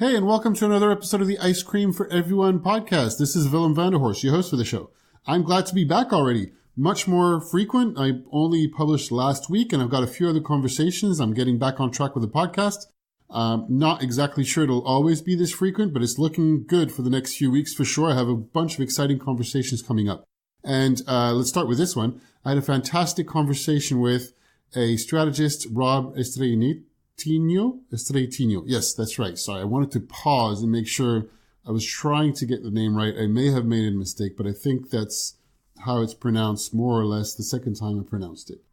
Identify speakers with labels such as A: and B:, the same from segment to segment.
A: Hey, and welcome to another episode of the Ice Cream for Everyone podcast. This is Willem Vanderhorst, your host for the show. I'm glad to be back already. Much more frequent. I only published last week, and I've got a few other conversations. I'm getting back on track with the podcast. Not exactly sure it'll always be this frequent, but it's looking good for the next few weeks for sure. I have a bunch of exciting conversations coming up. And let's start with this one. I had a fantastic conversation with a strategist, Rob Estreitinho. Yes, that's right. Sorry, I wanted to pause and make sure I was trying to get the name right. I may have made a mistake, but I think that's how it's pronounced more or less the second time I pronounced it.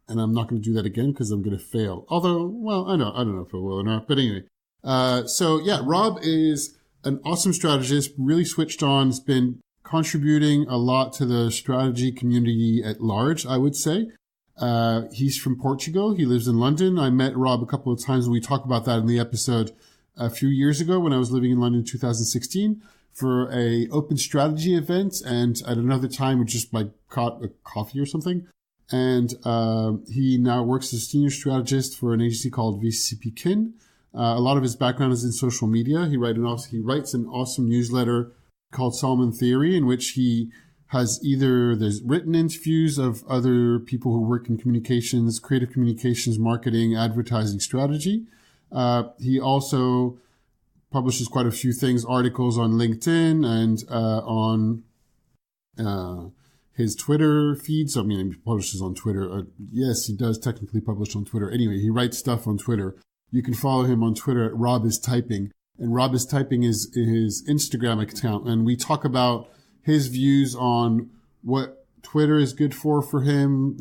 A: And I'm not going to do that again because I'm going to fail. Although, well, I don't know if I will or not. But anyway, Rob is an awesome strategist, really switched on. Has been contributing a lot to the strategy community at large, I would say. He's from Portugal. He lives in London. I met Rob a couple of times. We talked about that in the episode a few years ago when I was living in London in 2016 for a open strategy event. And at another time, we just caught a coffee or something. And, he now works as a senior strategist for an agency called VCP Kin. A lot of his background is in social media. He writes an awesome newsletter called Salmon Theory, in which he has there's written interviews of other people who work in communications, creative communications, marketing, advertising strategy. He also publishes quite a few things, articles on LinkedIn and on his Twitter feeds. I mean, he publishes on Twitter. Yes, he does technically publish on Twitter. Anyway, he writes stuff on Twitter. You can follow him on Twitter at Rob is Typing. And Rob is Typing is his Instagram account. And we talk about his views on what Twitter is good for him,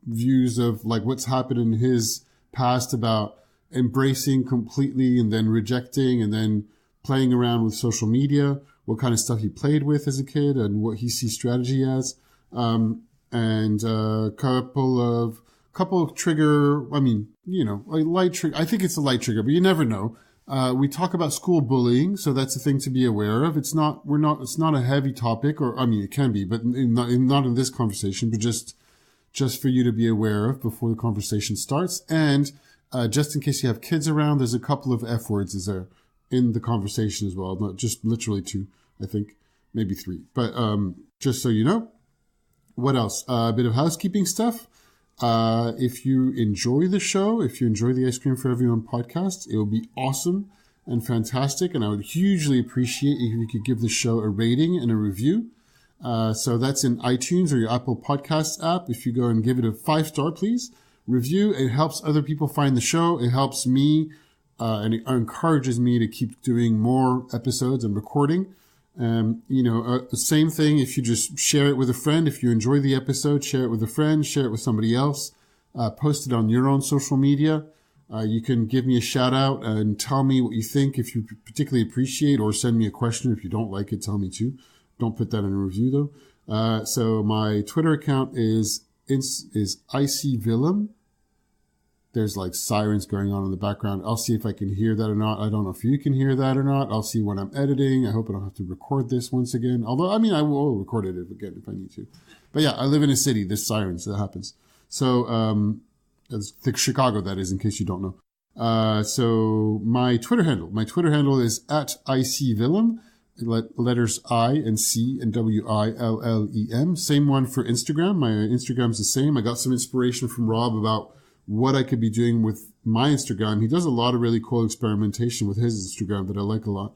A: views of what's happened in his past about embracing completely and then rejecting and then playing around with social media, what kind of stuff he played with as a kid and what he sees strategy as. And a couple of trigger, a light trigger. I think it's a light trigger, but you never know. We talk about school bullying, so that's a thing to be aware of. It's not a heavy topic, it can be, but not in this conversation, but just for you to be aware of before the conversation starts. And, just in case you have kids around, there's a couple of F words in the conversation as well. Not just literally 2, I think, maybe 3, but, just so you know. What else? A bit of housekeeping stuff. If you enjoy the show, if you enjoy the Ice Cream for Everyone podcast, it will be awesome and fantastic. And I would hugely appreciate if you could give the show a rating and a review. So that's in iTunes or your Apple Podcasts app. If you go and give it a 5-star, please review. It helps other people find the show. It helps me, and it encourages me to keep doing more episodes and recording. The same thing if you just share it with a friend. If you enjoy the episode, share it with a friend, share it with somebody else, post it on your own social media. You can give me a shout out and tell me what you think if you particularly appreciate, or send me a question. If you don't like it, tell me too. Don't put that in a review though. So my Twitter account is ICVillem. There's sirens going on in the background. I'll see if I can hear that or not. I don't know if you can hear that or not. I'll see when I'm editing. I hope I don't have to record this once again. Although, I will record it again if I need to. But yeah, I live in a city. There's sirens. That happens. So, it's Chicago, that is, in case you don't know. So my Twitter handle is at ICVillem. Letters I and C and WILLEM. Same one for Instagram. My Instagram's the same. I got some inspiration from Rob about what I could be doing with my Instagram. He does a lot of really cool experimentation with his Instagram that I like a lot.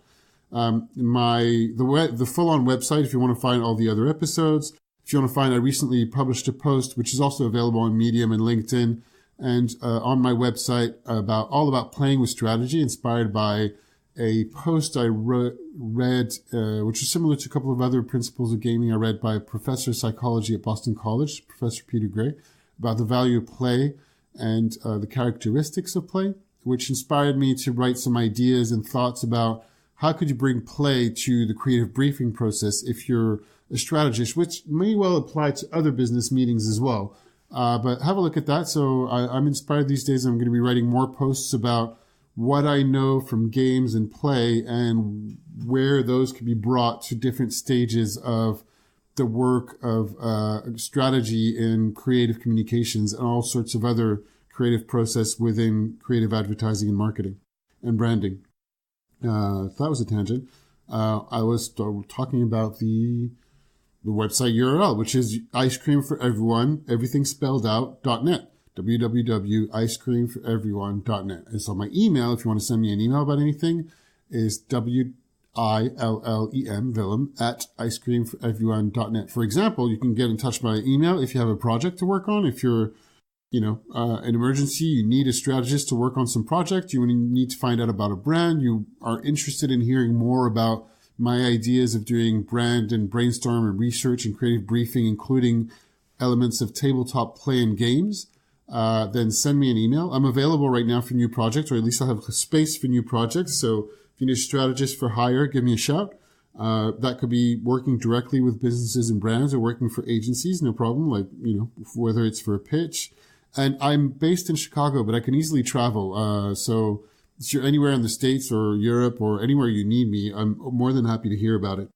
A: The full-on website, if you want to find all the other episodes, if you want to find, I recently published a post, which is also available on Medium and LinkedIn, and on my website all about playing with strategy, inspired by a post I read, which is similar to a couple of other principles of gaming I read by a professor of psychology at Boston College, Professor Peter Gray, about the value of play and the characteristics of play, which inspired me to write some ideas and thoughts about how could you bring play to the creative briefing process if you're a strategist, which may well apply to other business meetings as well. But have a look at that. So I'm inspired these days. I'm going to be writing more posts about what I know from games and play and where those can be brought to different stages of the work of strategy in creative communications and all sorts of other creative process within creative advertising and marketing and branding. That was a tangent. I was talking about the website URL, which is ice cream for everyone, everything spelled out, .net, www.icecreamforeveryone.net. And so my email, if you want to send me an email about anything, is WILLEM, Willem, at icecreamforeveryone.net. For example, you can get in touch by email if you have a project to work on. If you're, an emergency, you need a strategist to work on some project, you need to find out about a brand, you are interested in hearing more about my ideas of doing brand and brainstorm and research and creative briefing, including elements of tabletop play and games, then send me an email. I'm available right now for new projects, or at least I'll have space for new projects. So if you need a strategist for hire, give me a shout. That could be working directly with businesses and brands or working for agencies, no problem. Like, whether it's for a pitch. And I'm based in Chicago, but I can easily travel. So if you're anywhere in the States or Europe or anywhere you need me, I'm more than happy to hear about it.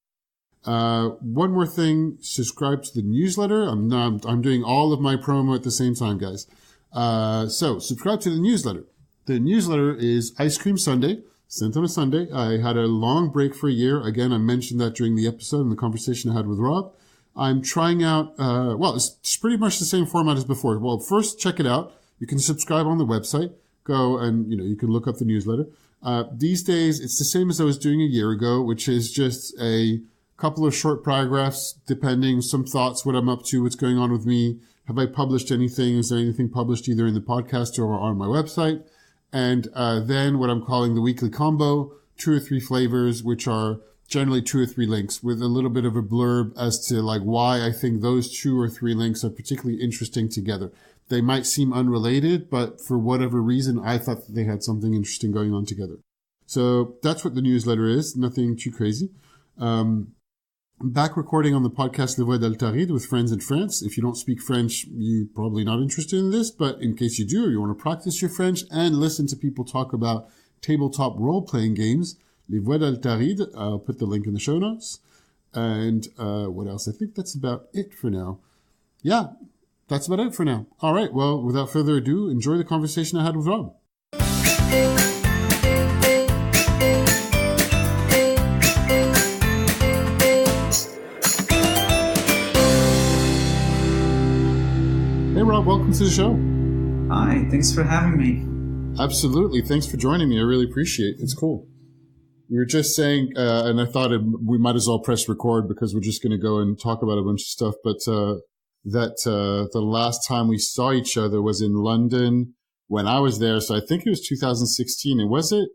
A: One more thing, subscribe to the newsletter. I'm doing all of my promo at the same time, guys. So subscribe to the newsletter. The newsletter is Ice Cream Sunday, sent on a Sunday. I had a long break for a year. Again, I mentioned that during the episode and the conversation I had with Rob. I'm trying out, it's pretty much the same format as before. Well, first check it out. You can subscribe on the website. Go and, you can look up the newsletter. These days, it's the same as I was doing a year ago, which is just a couple of short paragraphs, depending, some thoughts, what I'm up to, what's going on with me. Have I published anything? Is there anything published either in the podcast or on my website? And then what I'm calling the weekly combo, 2 or 3 flavors, which are generally 2 or 3 links with a little bit of a blurb as to like why I think those 2 or 3 links are particularly interesting together. They might seem unrelated, but for whatever reason, I thought that they had something interesting going on together. So that's what the newsletter is. Nothing too crazy. Back recording on the podcast Le Voix d'Altaride with friends in France. If you don't speak French, you're probably not interested in this, but in case you do, or you want to practice your French and listen to people talk about tabletop role-playing games, Les Voix d'Altaride, I'll put the link in the show notes. And what else? I think that's about it for now. Yeah, that's about it for now. All right, well, without further ado, enjoy the conversation I had with Rob. Hey, Rob, welcome to the show.
B: Hi, thanks for having me.
A: Absolutely. Thanks for joining me. I really appreciate it. It's cool. We were just saying, and I thought we might as well press record because we're just going to go and talk about a bunch of stuff, but the last time we saw each other was in London when I was there. So I think it was 2016. And was it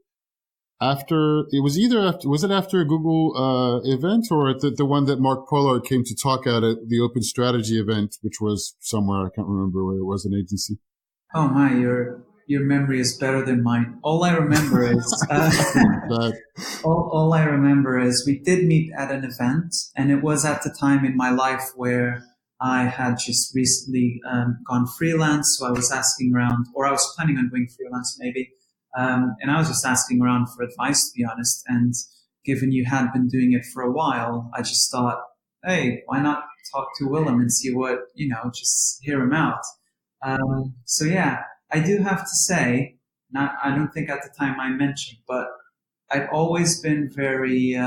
A: after a Google event or the one that Mark Pollard came to talk at the Open Strategy event, which was somewhere, I can't remember where it was, an agency.
B: Oh my, your memory is better than mine. All I remember is all I remember is we did meet at an event, and it was at the time in my life where I had just recently gone freelance. So I was asking around, or I was planning on going freelance maybe. And I was just asking around for advice, to be honest. And given you had been doing it for a while, I just thought, hey, why not talk to Willem and see what, just hear him out. So yeah, I do have to say, I don't think at the time I mentioned, but I've always been very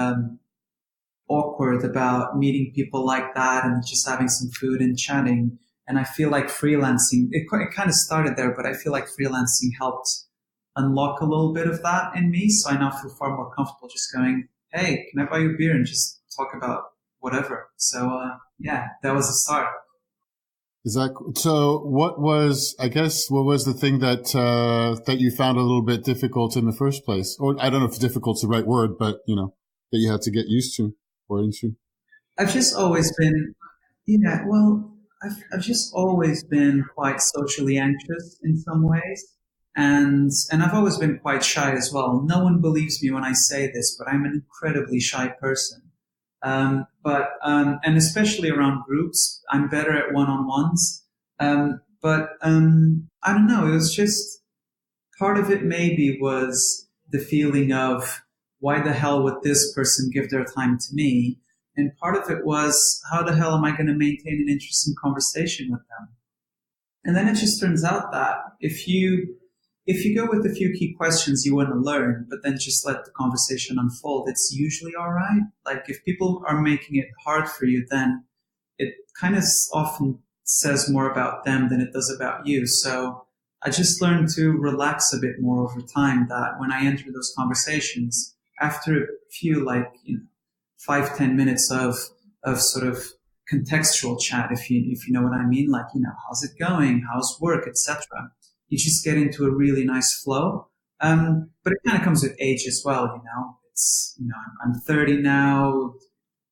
B: awkward about meeting people like that and just having some food and chatting. And I feel like freelancing, it kind of started there, but I feel like freelancing helped unlock a little bit of that in me. So I now feel far more comfortable just going, hey, can I buy you a beer and just talk about whatever? So yeah, that was the start.
A: So what was the thing that you found a little bit difficult in the first place? Or I don't know if difficult's the right word, but that you had to get used to or into.
B: I've just always been, I've just always been quite socially anxious in some ways. And I've always been quite shy as well. No one believes me when I say this, but I'm an incredibly shy person. And especially around groups, I'm better at one-on-ones. I don't know. It was just part of it maybe was the feeling of why the hell would this person give their time to me? And part of it was how the hell am I going to maintain an interesting conversation with them? And then it just turns out that if you if you go with a few key questions you want to learn, but then just let the conversation unfold, it's usually all right. Like if people are making it hard for you, then it kind of often says more about them than it does about you. So I just learned to relax a bit more over time, that when I enter those conversations, after a few, 5-10 minutes of sort of contextual chat, if you know what I mean, like, how's it going? How's work, etc. You just get into a really nice flow. But it kind of comes with age as well, It's, I'm 30 now.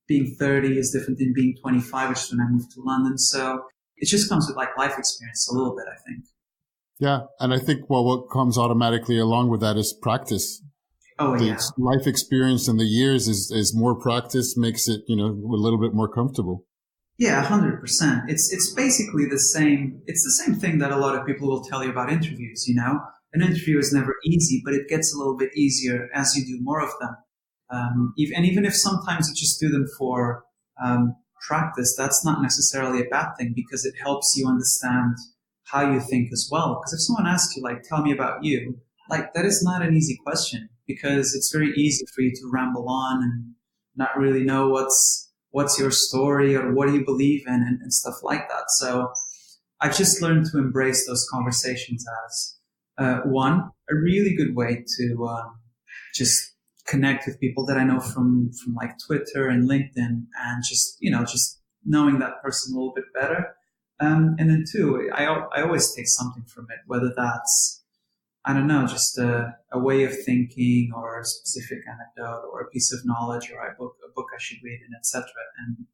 B: Being 30 is different than being 25, which is when I moved to London. So it just comes with like life experience a little bit, I think.
A: Yeah. And I think, what comes automatically along with that is practice.
B: Oh, yeah.
A: Life experience in the years is more practice, makes it, a little bit more comfortable.
B: Yeah, 100%. It's basically the same. It's the same thing that a lot of people will tell you about interviews, An interview is never easy, but it gets a little bit easier as you do more of them. Even if sometimes you just do them for practice, that's not necessarily a bad thing, because it helps you understand how you think as well. Because if someone asks you, like, tell me about you, like, that is not an easy question, because it's very easy for you to ramble on and not really know what's your story or what do you believe in and stuff like that. So I've just learned to embrace those conversations as one, a really good way to just connect with people that I know from like Twitter and LinkedIn, and just knowing that person a little bit better. And then two, I always take something from it, whether that's, I don't know, just a way of thinking or a specific anecdote or a piece of knowledge or a book I should read, and etc. And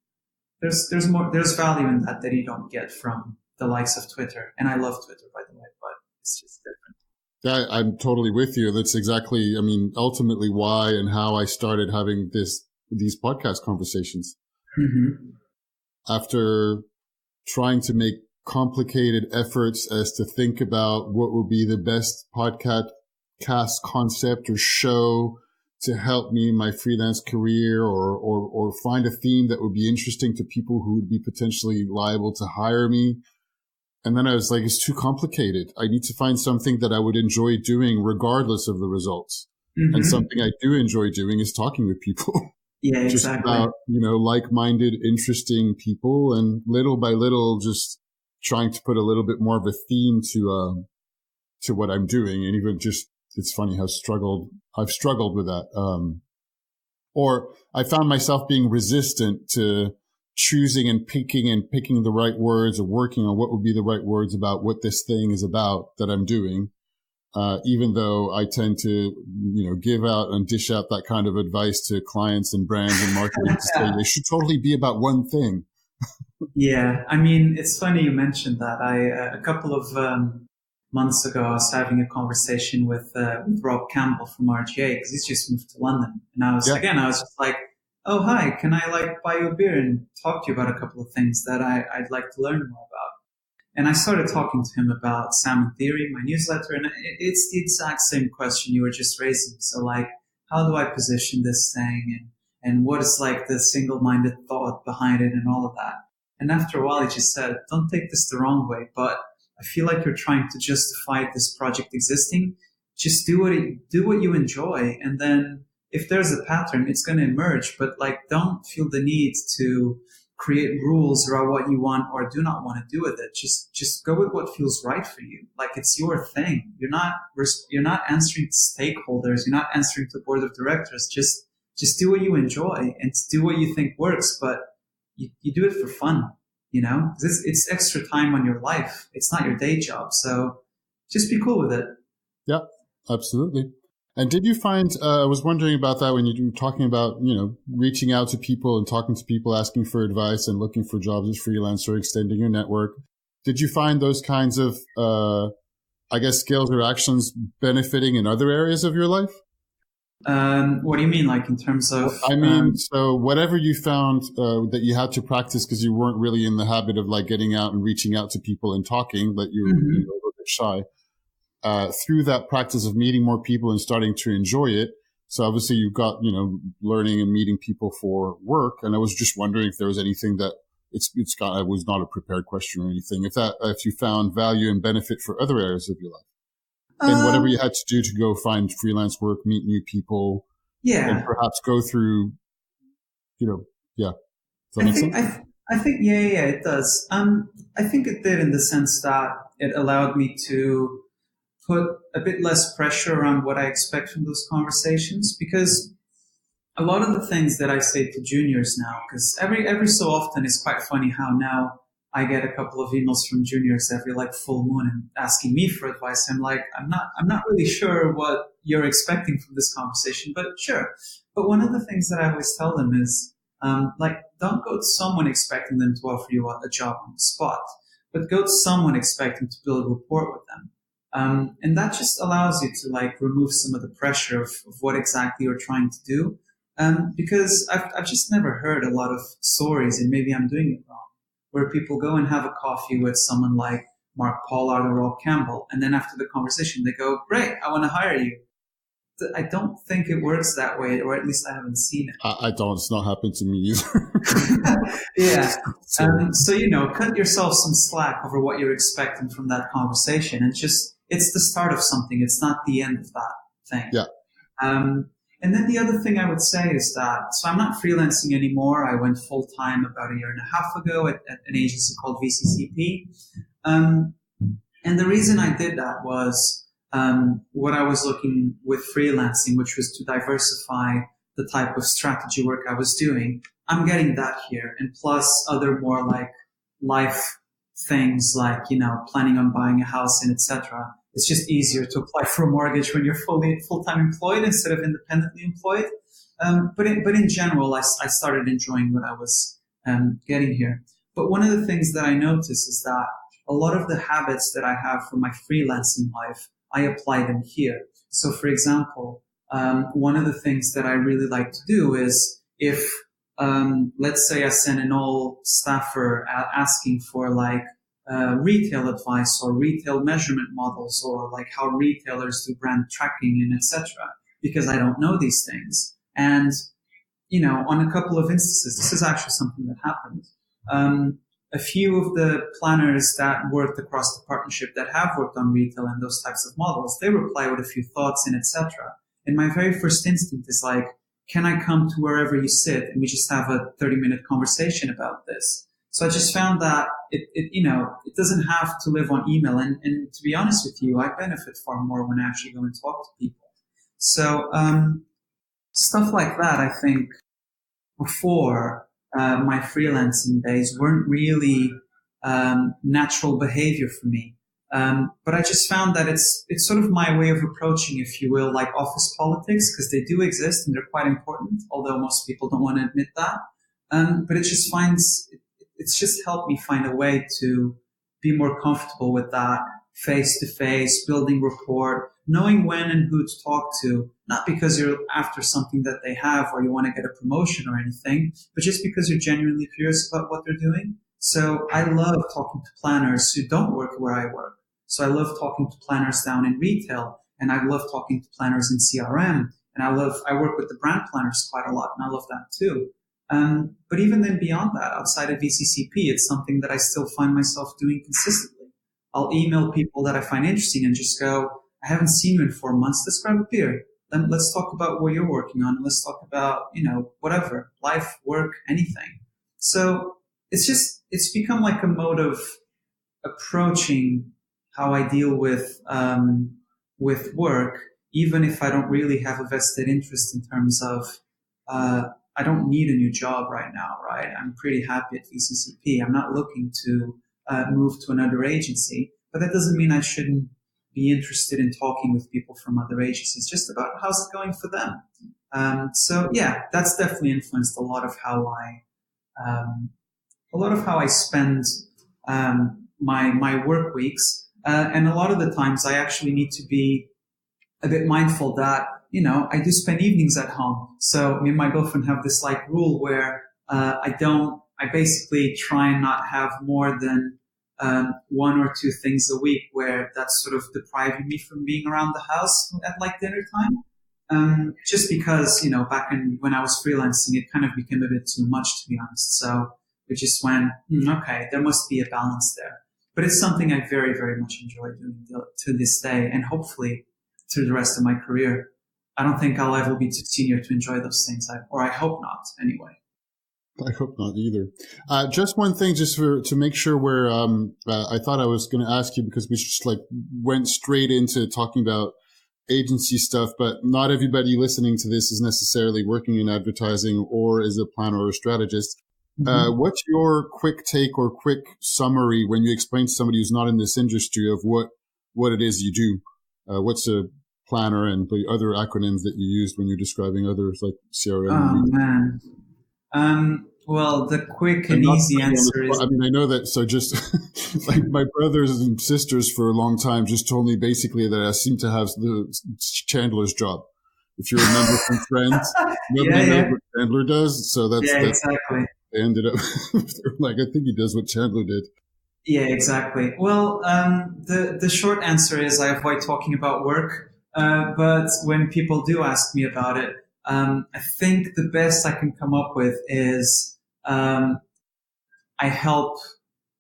B: there's value in that you don't get from the likes of Twitter. And I love Twitter, by the way, but it's just different.
A: Yeah, I'm totally with you. That's exactly, ultimately why and how I started having these podcast conversations.
B: Mm-hmm.
A: After trying to make complicated efforts as to think about what would be the best podcast concept or show to help me in my freelance career, or find a theme that would be interesting to people who would be potentially liable to hire me. And then I was like, it's too complicated. I need to find something that I would enjoy doing regardless of the results. Mm-hmm. And something I do enjoy doing is talking with people.
B: Yeah,
A: just
B: exactly.
A: About, like-minded, interesting people, and little by little, just trying to put a little bit more of a theme to what I'm doing. And even just, it's funny how I've struggled with that. Or I found myself being resistant to choosing and picking the right words, or working on what would be the right words about what this thing is about that I'm doing. Even though I tend to, give out and dish out that kind of advice to clients and brands and marketing to say, it should totally be about one thing.
B: Yeah. It's funny you mentioned that. A couple of months ago, I was having a conversation with Rob Campbell from RGA, because he's just moved to London. And I was just like, oh, hi, can I buy you a beer and talk to you about a couple of things that I'd like to learn more about? And I started talking to him about Salmon Theory, my newsletter, and it's the exact same question you were just raising. So how do I position this thing, and what is the single-minded thought behind it and all of that? And after a while, he just said, don't take this the wrong way, but I feel like you're trying to justify this project existing. Just do what you enjoy, and then if there's a pattern, it's going to emerge, but don't feel the need to create rules around what you want or do not want to do with it. Just go with what feels right for you. It's your thing. You're not answering to stakeholders. You're not answering to board of directors. Just do what you enjoy and do what you think works, but you do it for fun, because it's extra time on your life. It's not your day job. So just be cool with it.
A: Yeah, absolutely. And did you find, I was wondering about that when you were talking about, reaching out to people and talking to people, asking for advice and looking for jobs as freelancer, extending your network. Did you find those kinds of, skills or actions benefiting in other areas of your life?
B: What do you mean, in terms of?
A: So whatever you found that you had to practice because you weren't really in the habit of getting out and reaching out to people and talking, that you were a little bit shy. Through that practice of meeting more people and starting to enjoy it. So obviously you've got, learning and meeting people for work. And I was just wondering if there was anything that it was not a prepared question or anything. If you found value and benefit for other areas of your life. And whatever you had to do to go find freelance work, meet new people, and perhaps go through, yeah. Does that make sense?
B: I think, it does. I think it did in the sense that it allowed me to put a bit less pressure around what I expect from those conversations, because a lot of the things that I say to juniors now, because every so often it's quite funny how now I get a couple of emails from juniors every like full moon and asking me for advice. I'm like, I'm not really sure what you're expecting from this conversation, but sure. But one of the things that I always tell them is, don't go to someone expecting them to offer you a job on the spot, but go to someone expecting to build rapport with them. And that just allows you to like remove some of the pressure of what exactly you're trying to do. Because I've just never heard a lot of stories, and maybe I'm doing it wrong, where people go and have a coffee with someone like Mark Pollard or Rob Campbell, and then after the conversation, they go, "Great, I want to hire you." I don't think it works that way, or at least I haven't seen it.
A: I don't. It's not happened to me either.
B: Yeah. So, cut yourself some slack over what you're expecting from that conversation. And it's the start of something. It's not the end of that thing.
A: Yeah.
B: And then the other thing I would say is that, so I'm not freelancing anymore. I went full time about a year and a half ago at an agency called VCCP. And the reason I did that was, what I was looking with freelancing, which was to diversify the type of strategy work I was doing. I'm getting that here. And plus other more like life things like, planning on buying a house and etc. It's just easier to apply for a mortgage when you're full-time employed instead of independently employed. But in general, I started enjoying what I was getting here. But one of the things that I noticed is that a lot of the habits that I have from my freelancing life, I apply them here. So for example, one of the things that I really like to do is if, let's say I send an old staffer asking for like retail advice or retail measurement models or like how retailers do brand tracking and etc. because I don't know these things. And, on a couple of instances, this is actually something that happened. A few of the planners that worked across the partnership that have worked on retail and those types of models, they reply with a few thoughts and etc. And my very first instinct is like, can I come to wherever you sit and we just have a 30-minute conversation about this? So I just found that it doesn't have to live on email. And to be honest with you, I benefit far more when I actually go and talk to people. So stuff like that, I think, before my freelancing days weren't really natural behavior for me. But I just found that it's sort of my way of approaching, if you will, like office politics, because they do exist and they're quite important, although most people don't want to admit that. But it's just helped me find a way to be more comfortable with that face-to-face, building rapport, knowing when and who to talk to, not because you're after something that they have or you want to get a promotion or anything, but just because you're genuinely curious about what they're doing. So I love talking to planners who don't work where I work. So I love talking to planners down in retail, and I love talking to planners in CRM, and I work with the brand planners quite a lot, and I love that too. But even then beyond that, outside of VCCP, it's something that I still find myself doing consistently. I'll email people that I find interesting and just go, I haven't seen you in 4 months. Let's grab a beer. Then let's talk about what you're working on. Let's talk about, whatever, life, work, anything. So it's become like a mode of approaching how I deal with work, even if I don't really have a vested interest in terms of, I don't need a new job right now, right? I'm pretty happy at VCCP. I'm not looking to move to another agency, but that doesn't mean I shouldn't be interested in talking with people from other agencies, just about how's it going for them. So yeah, that's definitely influenced a lot of how I spend my work weeks. And a lot of the times I actually need to be a bit mindful that, I do spend evenings at home. So me and my girlfriend have this like rule where I basically try and not have more than 1 or 2 things a week where that's sort of depriving me from being around the house at like dinner time. Just because, back when I was freelancing, it kind of became a bit too much, to be honest. So we just went, okay, there must be a balance there. But it's something I very, very much enjoy doing to this day, and hopefully through the rest of my career. I don't think I'll ever be too senior to enjoy those things, or I hope not anyway.
A: I hope not either. Just one thing, to make sure we're, I thought I was going to ask you, because we just went straight into talking about agency stuff, but not everybody listening to this is necessarily working in advertising or is a planner or a strategist. Mm-hmm. What's your quick take or quick summary when you explain to somebody who's not in this industry of what it is you do? What's a planner and the other acronyms that you used when you're describing others like CRM?
B: Oh, man. Well, the quick and easy answer is...
A: I mean, I know that, so just like my brothers and sisters for a long time just told me basically that I seem to have the Chandler's job. If you remember from Friends, nobody knows what Chandler does. So that's
B: exactly.
A: They ended up like, I think he does what Chandler did.
B: Yeah, exactly. Well, the short answer is I avoid talking about work. But when people do ask me about it, I think the best I can come up with is I help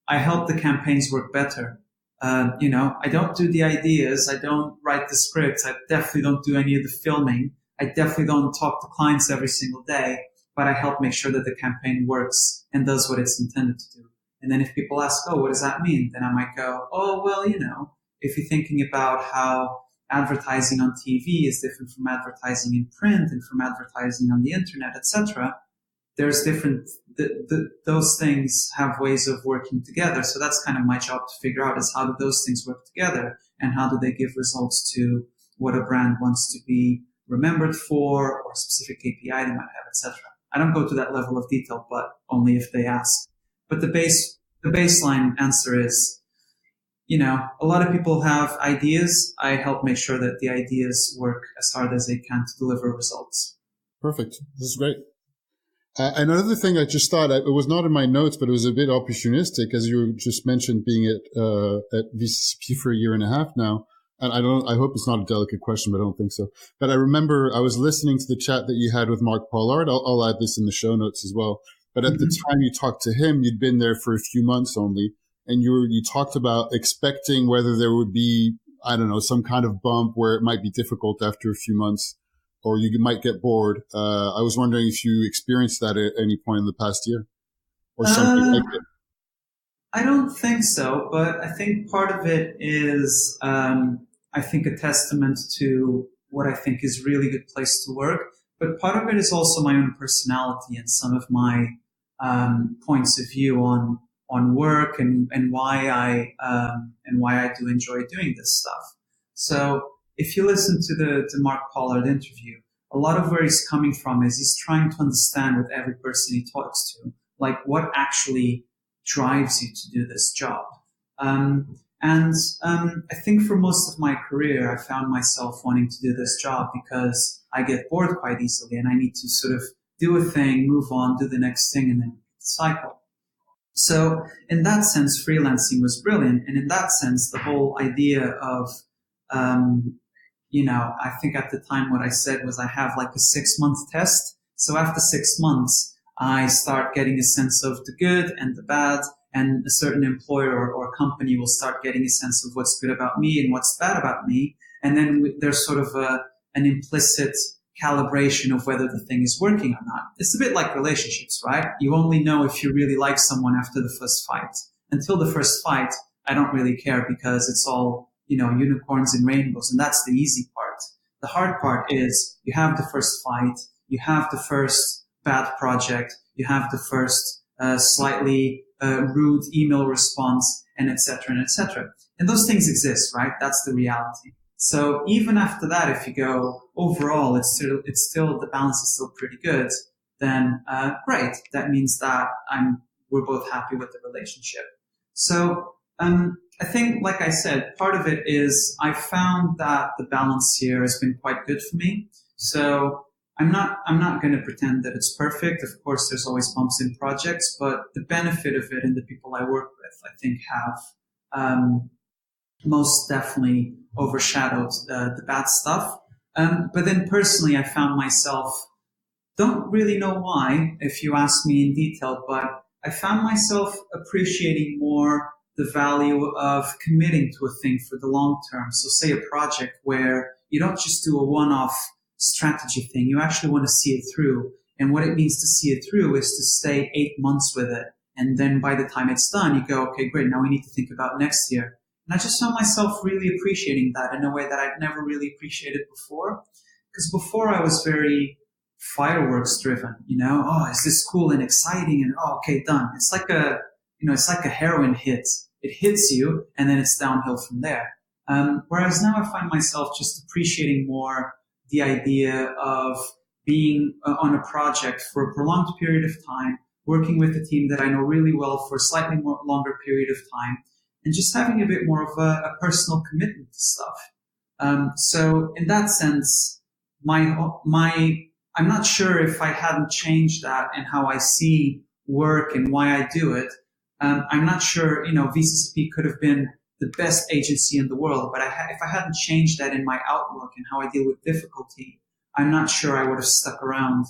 B: the campaigns work better. I don't do the ideas. I don't write the scripts. I definitely don't do any of the filming. I definitely don't talk to clients every single day, but I help make sure that the campaign works and does what it's intended to do. And then if people ask, oh, what does that mean? Then I might go, oh, well, if you're thinking about how advertising on TV is different from advertising in print and from advertising on the internet, etc., there's different, those things have ways of working together. So that's kind of my job to figure out, is how do those things work together and how do they give results to what a brand wants to be remembered for or a specific KPI they might have, etc. I don't go to that level of detail, but only if they ask. But the baseline answer is, a lot of people have ideas. I help make sure that the ideas work as hard as they can to deliver results.
A: Perfect. This is great. Another thing I just thought, it was not in my notes, but it was a bit opportunistic, as you just mentioned being at VCCP for a year and a half now. And I hope it's not a delicate question, but I don't think so. But I remember I was listening to the chat that you had with Mark Pollard. I'll add this in the show notes as well. But at the time you talked to him, you'd been there for a few months only. And you talked about expecting whether there would be, I don't know, some kind of bump where it might be difficult after a few months, or you might get bored. I was wondering if you experienced that at any point in the past year, or something like it.
B: I don't think so, but I think part of it is, I think, a testament to what I think is really good place to work. But part of it is also my own personality and some of my points of view on work and why I do enjoy doing this stuff. So if you listen to the Mark Pollard interview, a lot of where he's coming from is he's trying to understand with every person he talks to, like, what actually drives you to do this job. I think for most of my career, I found myself wanting to do this job because I get bored quite easily and I need to sort of do a thing, move on, do the next thing, and then cycle. So in that sense, freelancing was brilliant. And in that sense, the whole idea of, I think at the time what I said was I have like a 6-month test. So after 6 months, I start getting a sense of the good and the bad, and a certain employer or company will start getting a sense of what's good about me and what's bad about me. And then there's sort of an implicit calibration of whether the thing is working or not. It's a bit like relationships, right? You only know if you really like someone after the first fight. Until the first fight, I don't really care because it's all, unicorns and rainbows, and that's the easy part. The hard part is you have the first fight, you have the first bad project, you have the first slightly rude email response, and et cetera, and et cetera. And those things exist, right? That's the reality. So even after that, if you go overall, it's still the balance is still pretty good, then great. That means that we're both happy with the relationship. So I think, like I said, part of it is I found that the balance here has been quite good for me. So I'm not going to pretend that it's perfect. Of course, there's always bumps in projects, but the benefit of it and the people I work with, I think, have most definitely overshadowed the bad stuff. But then personally, I found myself, don't really know why, if you ask me in detail, but I found myself appreciating more the value of committing to a thing for the long term. So say a project where you don't just do a one-off strategy thing, you actually want to see it through. And what it means to see it through is to stay 8 months with it. And then by the time it's done, you go, okay, great, now we need to think about next year. And I just found myself really appreciating that in a way that I'd never really appreciated before. Because before I was very fireworks driven, oh, is this cool and exciting? And oh, okay, done. It's like a heroin hit. It hits you and then it's downhill from there. Whereas now I find myself just appreciating more the idea of being on a project for a prolonged period of time, working with a team that I know really well for a slightly more longer period of time, and just having a bit more of a personal commitment to stuff. So in that sense, I'm not sure if I hadn't changed that and how I see work and why I do it. I'm not sure, VCCP could have been the best agency in the world, but if I hadn't changed that in my outlook and how I deal with difficulty, I'm not sure I would have stuck around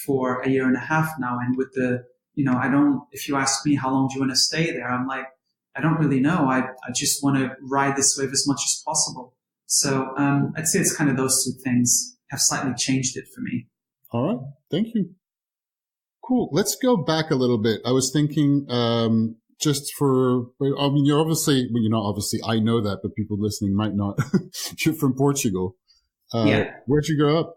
B: for a year and a half now. And with if you ask me how long do you want to stay there, I'm like, I don't really know. I just want to ride this wave as much as possible. So I'd say it's kind of those two things have slightly changed it for me.
A: All right. Thank you. Cool. Let's go back a little bit. I was thinking you're obviously, I know that, but people listening might not. You're from Portugal.
B: Yeah.
A: Where'd you grow up?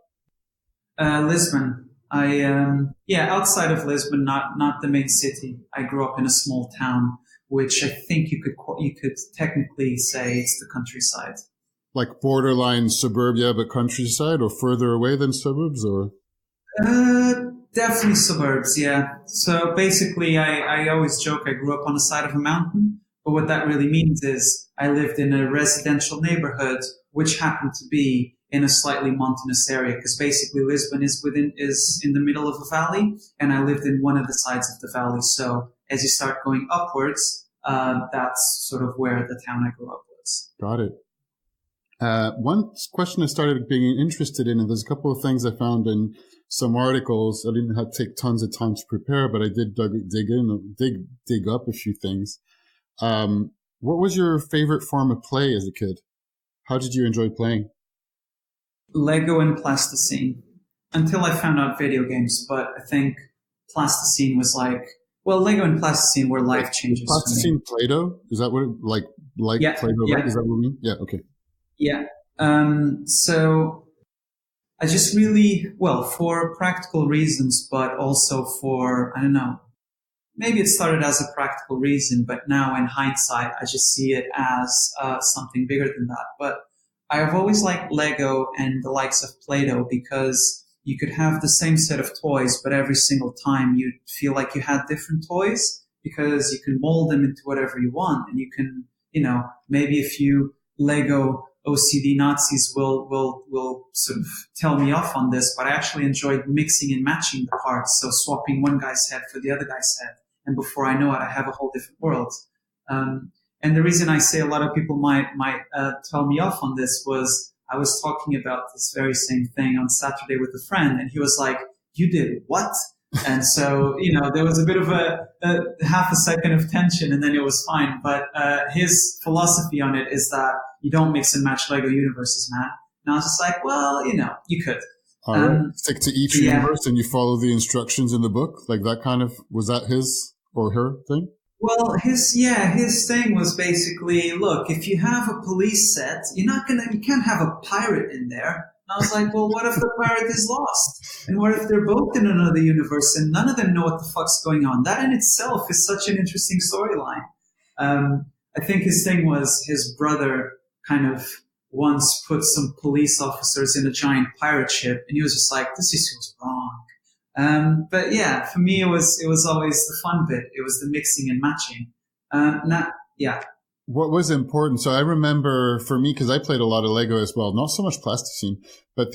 B: Lisbon. Outside of Lisbon, not the main city. I grew up in a small town, which I think you could technically say it's the countryside.
A: Like borderline suburbia, but countryside, or further away than suburbs, or?
B: Definitely suburbs, yeah. So basically, I always joke I grew up on the side of a mountain, but what that really means is I lived in a residential neighborhood, which happened to be in a slightly mountainous area, because basically Lisbon is in the middle of a valley, and I lived in one of the sides of the valley. So as you start going upwards, that's sort of where the town I grew up was.
A: Got it. One question I started being interested in, and there's a couple of things I found in some articles. I didn't have to take tons of time to prepare, but I did dig up a few things. What was your favorite form of play as a kid? How did you enjoy playing?
B: Lego and plasticine, until I found out video games. But I think plasticine was Lego and plasticine were life changers.
A: Plasticine Play-Doh? Is that what
B: yeah,
A: Play-Doh?
B: Yeah.
A: Right? Is that what you mean? Yeah. Okay.
B: Yeah. So I just really, for practical reasons, but also for, I don't know, maybe it started as a practical reason, but now in hindsight, I just see it as something bigger than that. But I have always liked Lego and the likes of Play-Doh because you could have the same set of toys, but every single time you feel like you had different toys because you can mold them into whatever you want. And you can, maybe a few Lego OCD Nazis will sort of tell me off on this, but I actually enjoyed mixing and matching the parts. So swapping one guy's head for the other guy's head. And before I know it, I have a whole different world. And the reason I say a lot of people might tell me off on this was I was talking about this very same thing on Saturday with a friend, and he was like, "You did what?" And so, there was a bit of a half a second of tension, and then it was fine. But his philosophy on it is that you don't mix and match Lego universes, man. And I was just like, well, you could.
A: Stick to each universe and you follow the instructions in the book? Like that kind of, was that his or her thing?
B: Well, his thing was basically, look, if you have a police set, you can't have a pirate in there. And I was like, well, what if the pirate is lost? And what if they're both in another universe and none of them know what the fuck's going on? That in itself is such an interesting storyline. I think his thing was his brother kind of once put some police officers in a giant pirate ship, and he was just like, this just feels wrong. But yeah, for me, it was always the fun bit. It was the mixing and matching.
A: What was important? So I remember for me, because I played a lot of Lego as well, not so much plasticine, but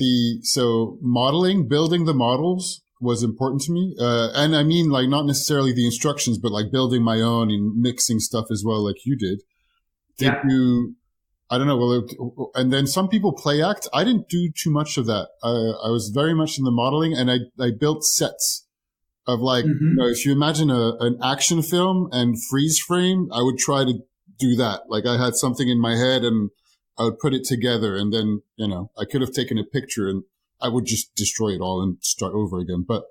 A: modeling, building the models was important to me. And I mean, like, not necessarily the instructions, but like building my own and mixing stuff as well, like you did. I don't know. And then some people play act. I didn't do too much of that. I was very much in the modeling, and I built sets of like, if you imagine an action film and freeze frame, I would try to do that. Like I had something in my head and I would put it together, and then, I could have taken a picture and I would just destroy it all and start over again. But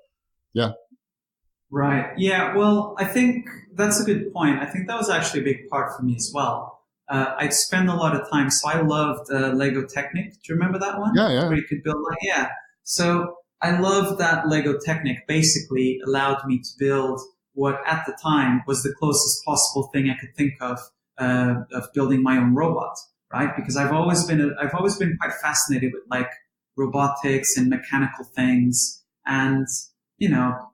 A: yeah.
B: Right. Yeah. Well, I think that's a good point. I think that was actually a big part for me as well. I'd spend a lot of time. So I loved Lego Technic. Do you remember that one?
A: Yeah.
B: Where you could build So I loved that Lego Technic basically allowed me to build what at the time was the closest possible thing I could think of building my own robot, right? Because I've always been quite fascinated with like robotics and mechanical things. And,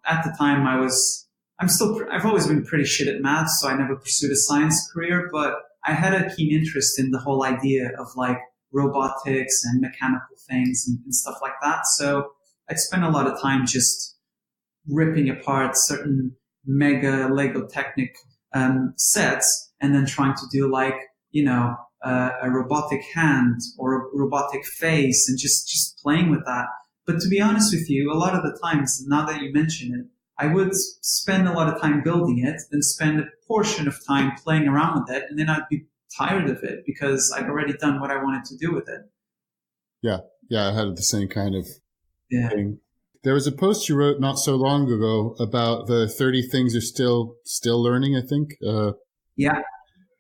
B: at the time I've always been pretty shit at math, so I never pursued a science career, but I had a keen interest in the whole idea of like robotics and mechanical things and stuff like that. So I'd spend a lot of time just ripping apart certain mega Lego Technic sets and then trying to do like, a robotic hand or a robotic face and just playing with that. But to be honest with you, a lot of the times, now that you mention it, I would spend a lot of time building it, then spend a portion of time playing around with it, and then I'd be tired of it because I'd already done what I wanted to do with it.
A: Yeah, I had the same kind of thing. There was a post you wrote not so long ago about the 30 things you're still learning, I think.
B: Yeah.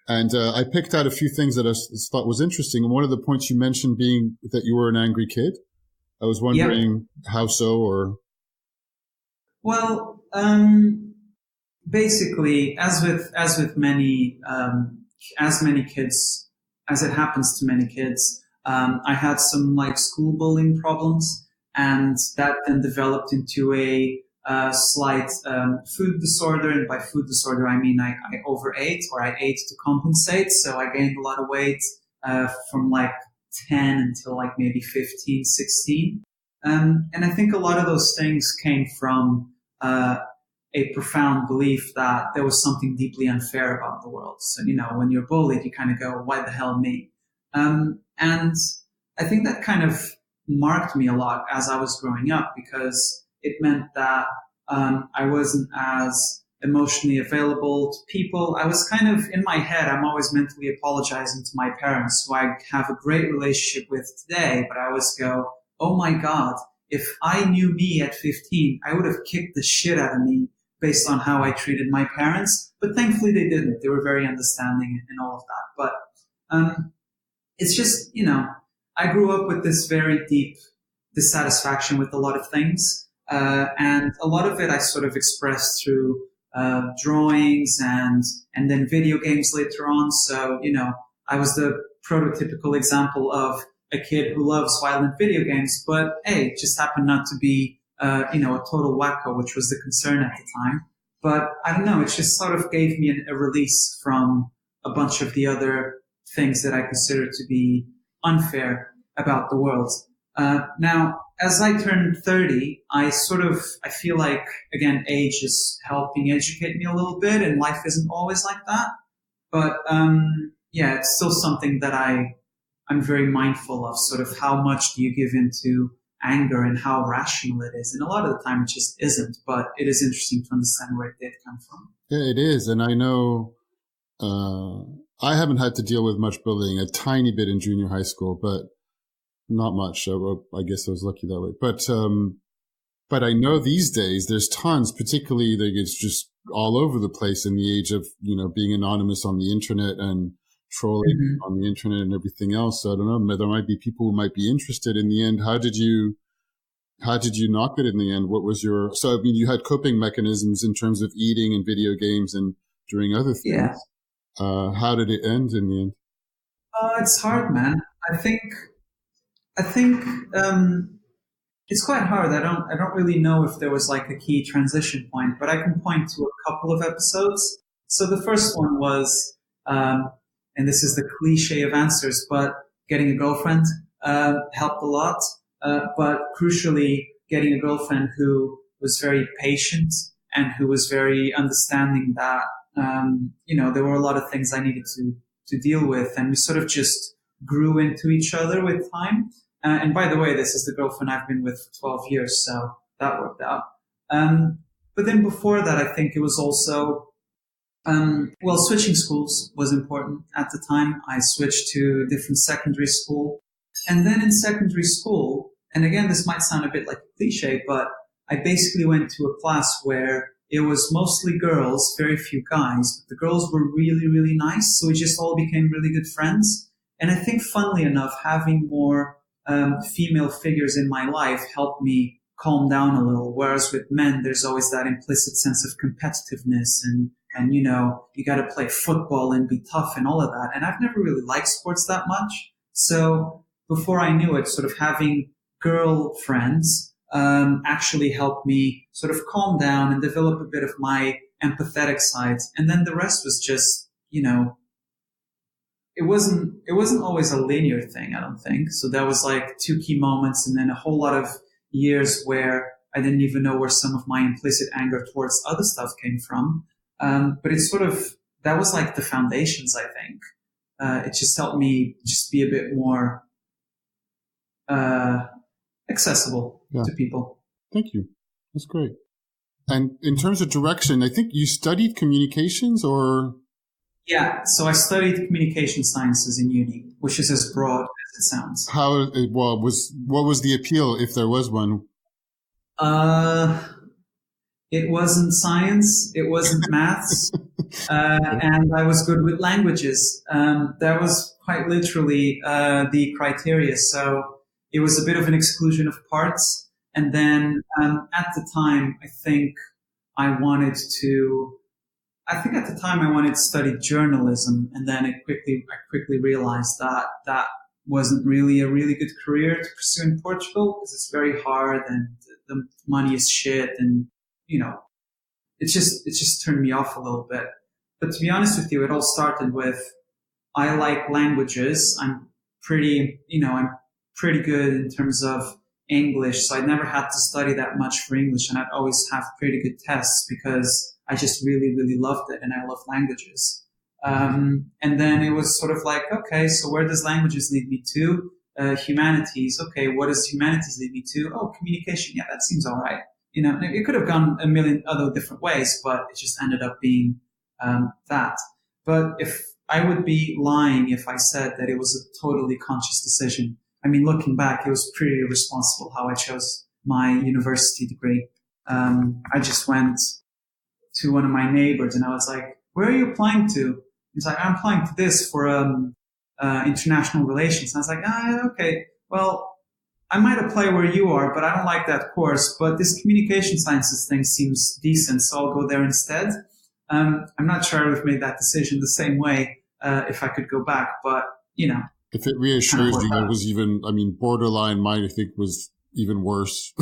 A: And I picked out a few things that I thought was interesting. And one of the points you mentioned being that you were an angry kid. I was wondering how so, or...
B: Well, basically, as with many kids, as it happens to many kids, I had some like school bullying problems, and that then developed into a slight food disorder. And by food disorder, I mean I overate, or I ate to compensate. So I gained a lot of weight from like 10 until like maybe 15, 16. And I think a lot of those things came from a profound belief that there was something deeply unfair about the world. So, when you're bullied, you kind of go, why the hell me? And I think that kind of marked me a lot as I was growing up, because it meant that I wasn't as emotionally available to people. I was kind of, in my head, I'm always mentally apologizing to my parents, who I have a great relationship with today, but I always go, oh my God, if I knew me at 15, I would have kicked the shit out of me based on how I treated my parents. But thankfully they didn't. They were very understanding and all of that. But it's just, I grew up with this very deep dissatisfaction with a lot of things. And a lot of it I sort of expressed through drawings and then video games later on. So, I was the prototypical example of a kid who loves violent video games, but hey, just happened not to be, a total wacko, which was the concern at the time. But I don't know, it just sort of gave me a release from a bunch of the other things that I consider to be unfair about the world. Now, as I turned 30, I feel like, again, age is helping educate me a little bit, and life isn't always like that. But, it's still something that I'm very mindful of, sort of how much do you give into anger and how rational it is. And a lot of the time it just isn't, but it is interesting to understand where it did come from.
A: Yeah, it is. And I know, I haven't had to deal with much bullying, a tiny bit in junior high school, but not much. So I guess I was lucky that way. But I know these days there's tons, particularly that it's just all over the place in the age of, being anonymous on the internet and trolling on the internet and everything else. So I don't know, there might be people who might be interested in the end. How did you knock it in the end? What was you had coping mechanisms in terms of eating and video games and doing other things.
B: Yeah.
A: How did it end in the end?
B: It's hard, man. I think it's quite hard. I don't really know if there was like a key transition point, but I can point to a couple of episodes. So the first one was, and this is the cliche of answers, but getting a girlfriend helped a lot. But crucially, getting a girlfriend who was very patient and who was very understanding that, there were a lot of things I needed to deal with. And we sort of just grew into each other with time. And by the way, this is the girlfriend I've been with for 12 years, so that worked out. But then before that, I think it was also, switching schools was important at the time. I switched to a different secondary school. And then in secondary school, and again, this might sound a bit like a cliche, but I basically went to a class where it was mostly girls, very few guys, but the girls were really, really nice. So we just all became really good friends. And I think, funnily enough, having more female figures in my life helped me calm down a little. Whereas with men, there's always that implicit sense of competitiveness and you know, you got to play football and be tough and all of that. And I've never really liked sports that much. So before I knew it, sort of having girlfriends actually helped me sort of calm down and develop a bit of my empathetic sides. And then the rest was just, you know, it wasn't always a linear thing, I don't think. So that was like 2 key moments and then a whole lot of years where I didn't even know where some of my implicit anger towards other stuff came from. But it's sort of, that was like the foundations, I think. It just helped me just be a bit more accessible to people.
A: Thank you. That's great. And in terms of direction, I think you studied communications or?
B: Yeah, so I studied communication sciences in uni, which is as broad as it sounds.
A: What was the appeal, if there was one?
B: It wasn't science, it wasn't maths, and I was good with languages. That was quite literally the criteria. So it was a bit of an exclusion of parts. And then at the time, I think I wanted to study journalism. And then I quickly realized that that wasn't really a really good career to pursue in Portugal because it's very hard and the money is shit and you know, it just turned me off a little bit. But to be honest with you, it all started with, I like languages. I'm pretty good in terms of English. So I never had to study that much for English and I'd always have pretty good tests because I just really, really loved it and I love languages. And then it was sort of like, okay, so where does languages lead me to? Humanities. Okay, what does humanities lead me to? Oh, communication. Yeah, that seems all right. You know, it could have gone a million other different ways, but it just ended up being that. But if I would be lying if I said that it was a totally conscious decision. I mean, looking back, it was pretty irresponsible how I chose my university degree. I just went to one of my neighbors and I was like, where are you applying to? He's like, I'm applying to this for international relations. And I was like, okay, well, I might apply where you are, but I don't like that course. But this communication sciences thing seems decent, so I'll go there instead. I'm not sure I would have made that decision the same way if I could go back, but, you know.
A: If it reassures you, it was even, I mean, borderline mine, I think, was even worse.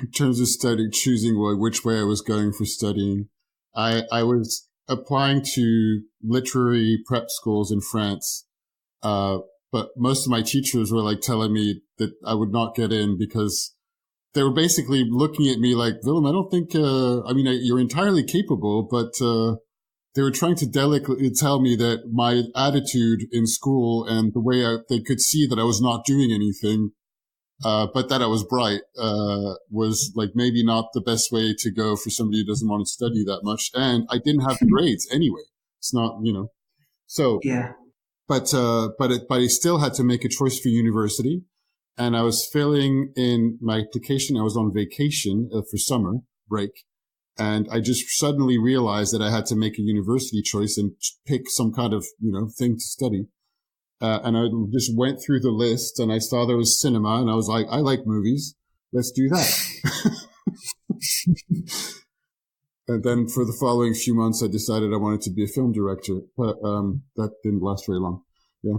A: In terms of choosing which way I was going for studying. I was applying to literary prep schools in France, but most of my teachers were like telling me that I would not get in because they were basically looking at me like, Willem, I don't think, you're entirely capable, but they were trying to delicately tell me that my attitude in school and the way they could see that I was not doing anything, but that I was bright, was like maybe not the best way to go for somebody who doesn't want to study that much. And I didn't have the grades anyway. It's not, so.
B: Yeah.
A: But I still had to make a choice for university. And I was filling in my application. I was on vacation for summer break. And I just suddenly realized that I had to make a university choice and pick some kind of, thing to study. And I just went through the list and I saw there was cinema and I was like, I like movies. Let's do that. And then for the following few months, I decided I wanted to be a film director, but that didn't last very long. Yeah.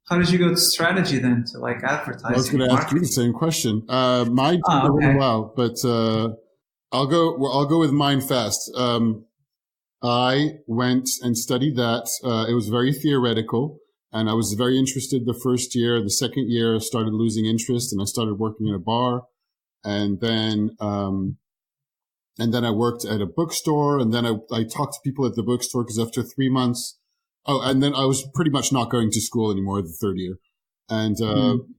B: How did you go to strategy then, to like advertising?
A: I was going to ask you the same question. Mine took a little while, but I'll go with mine fast. I went and studied that. It was very theoretical, and I was very interested the first year. The second year, I started losing interest, and I started working in a bar. And then I worked at a bookstore, and then I talked to people at the bookstore because after 3 months, and then I was pretty much not going to school anymore the third year. And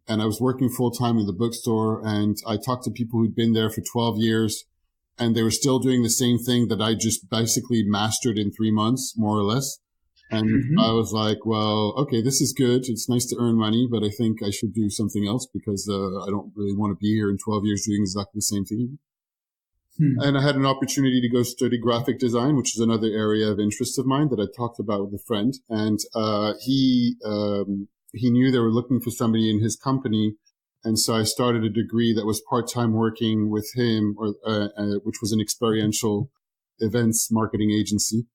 A: I was working full time in the bookstore, and I talked to people who'd been there for 12 years, and they were still doing the same thing that I just basically mastered in 3 months, more or less. And I was like, well, okay, this is good. It's nice to earn money, but I think I should do something else because I don't really want to be here in 12 years doing exactly the same thing. And I had an opportunity to go study graphic design, which is another area of interest of mine that I talked about with a friend. And he knew they were looking for somebody in his company. And so I started a degree that was part-time working with him, which was an experiential events marketing agency,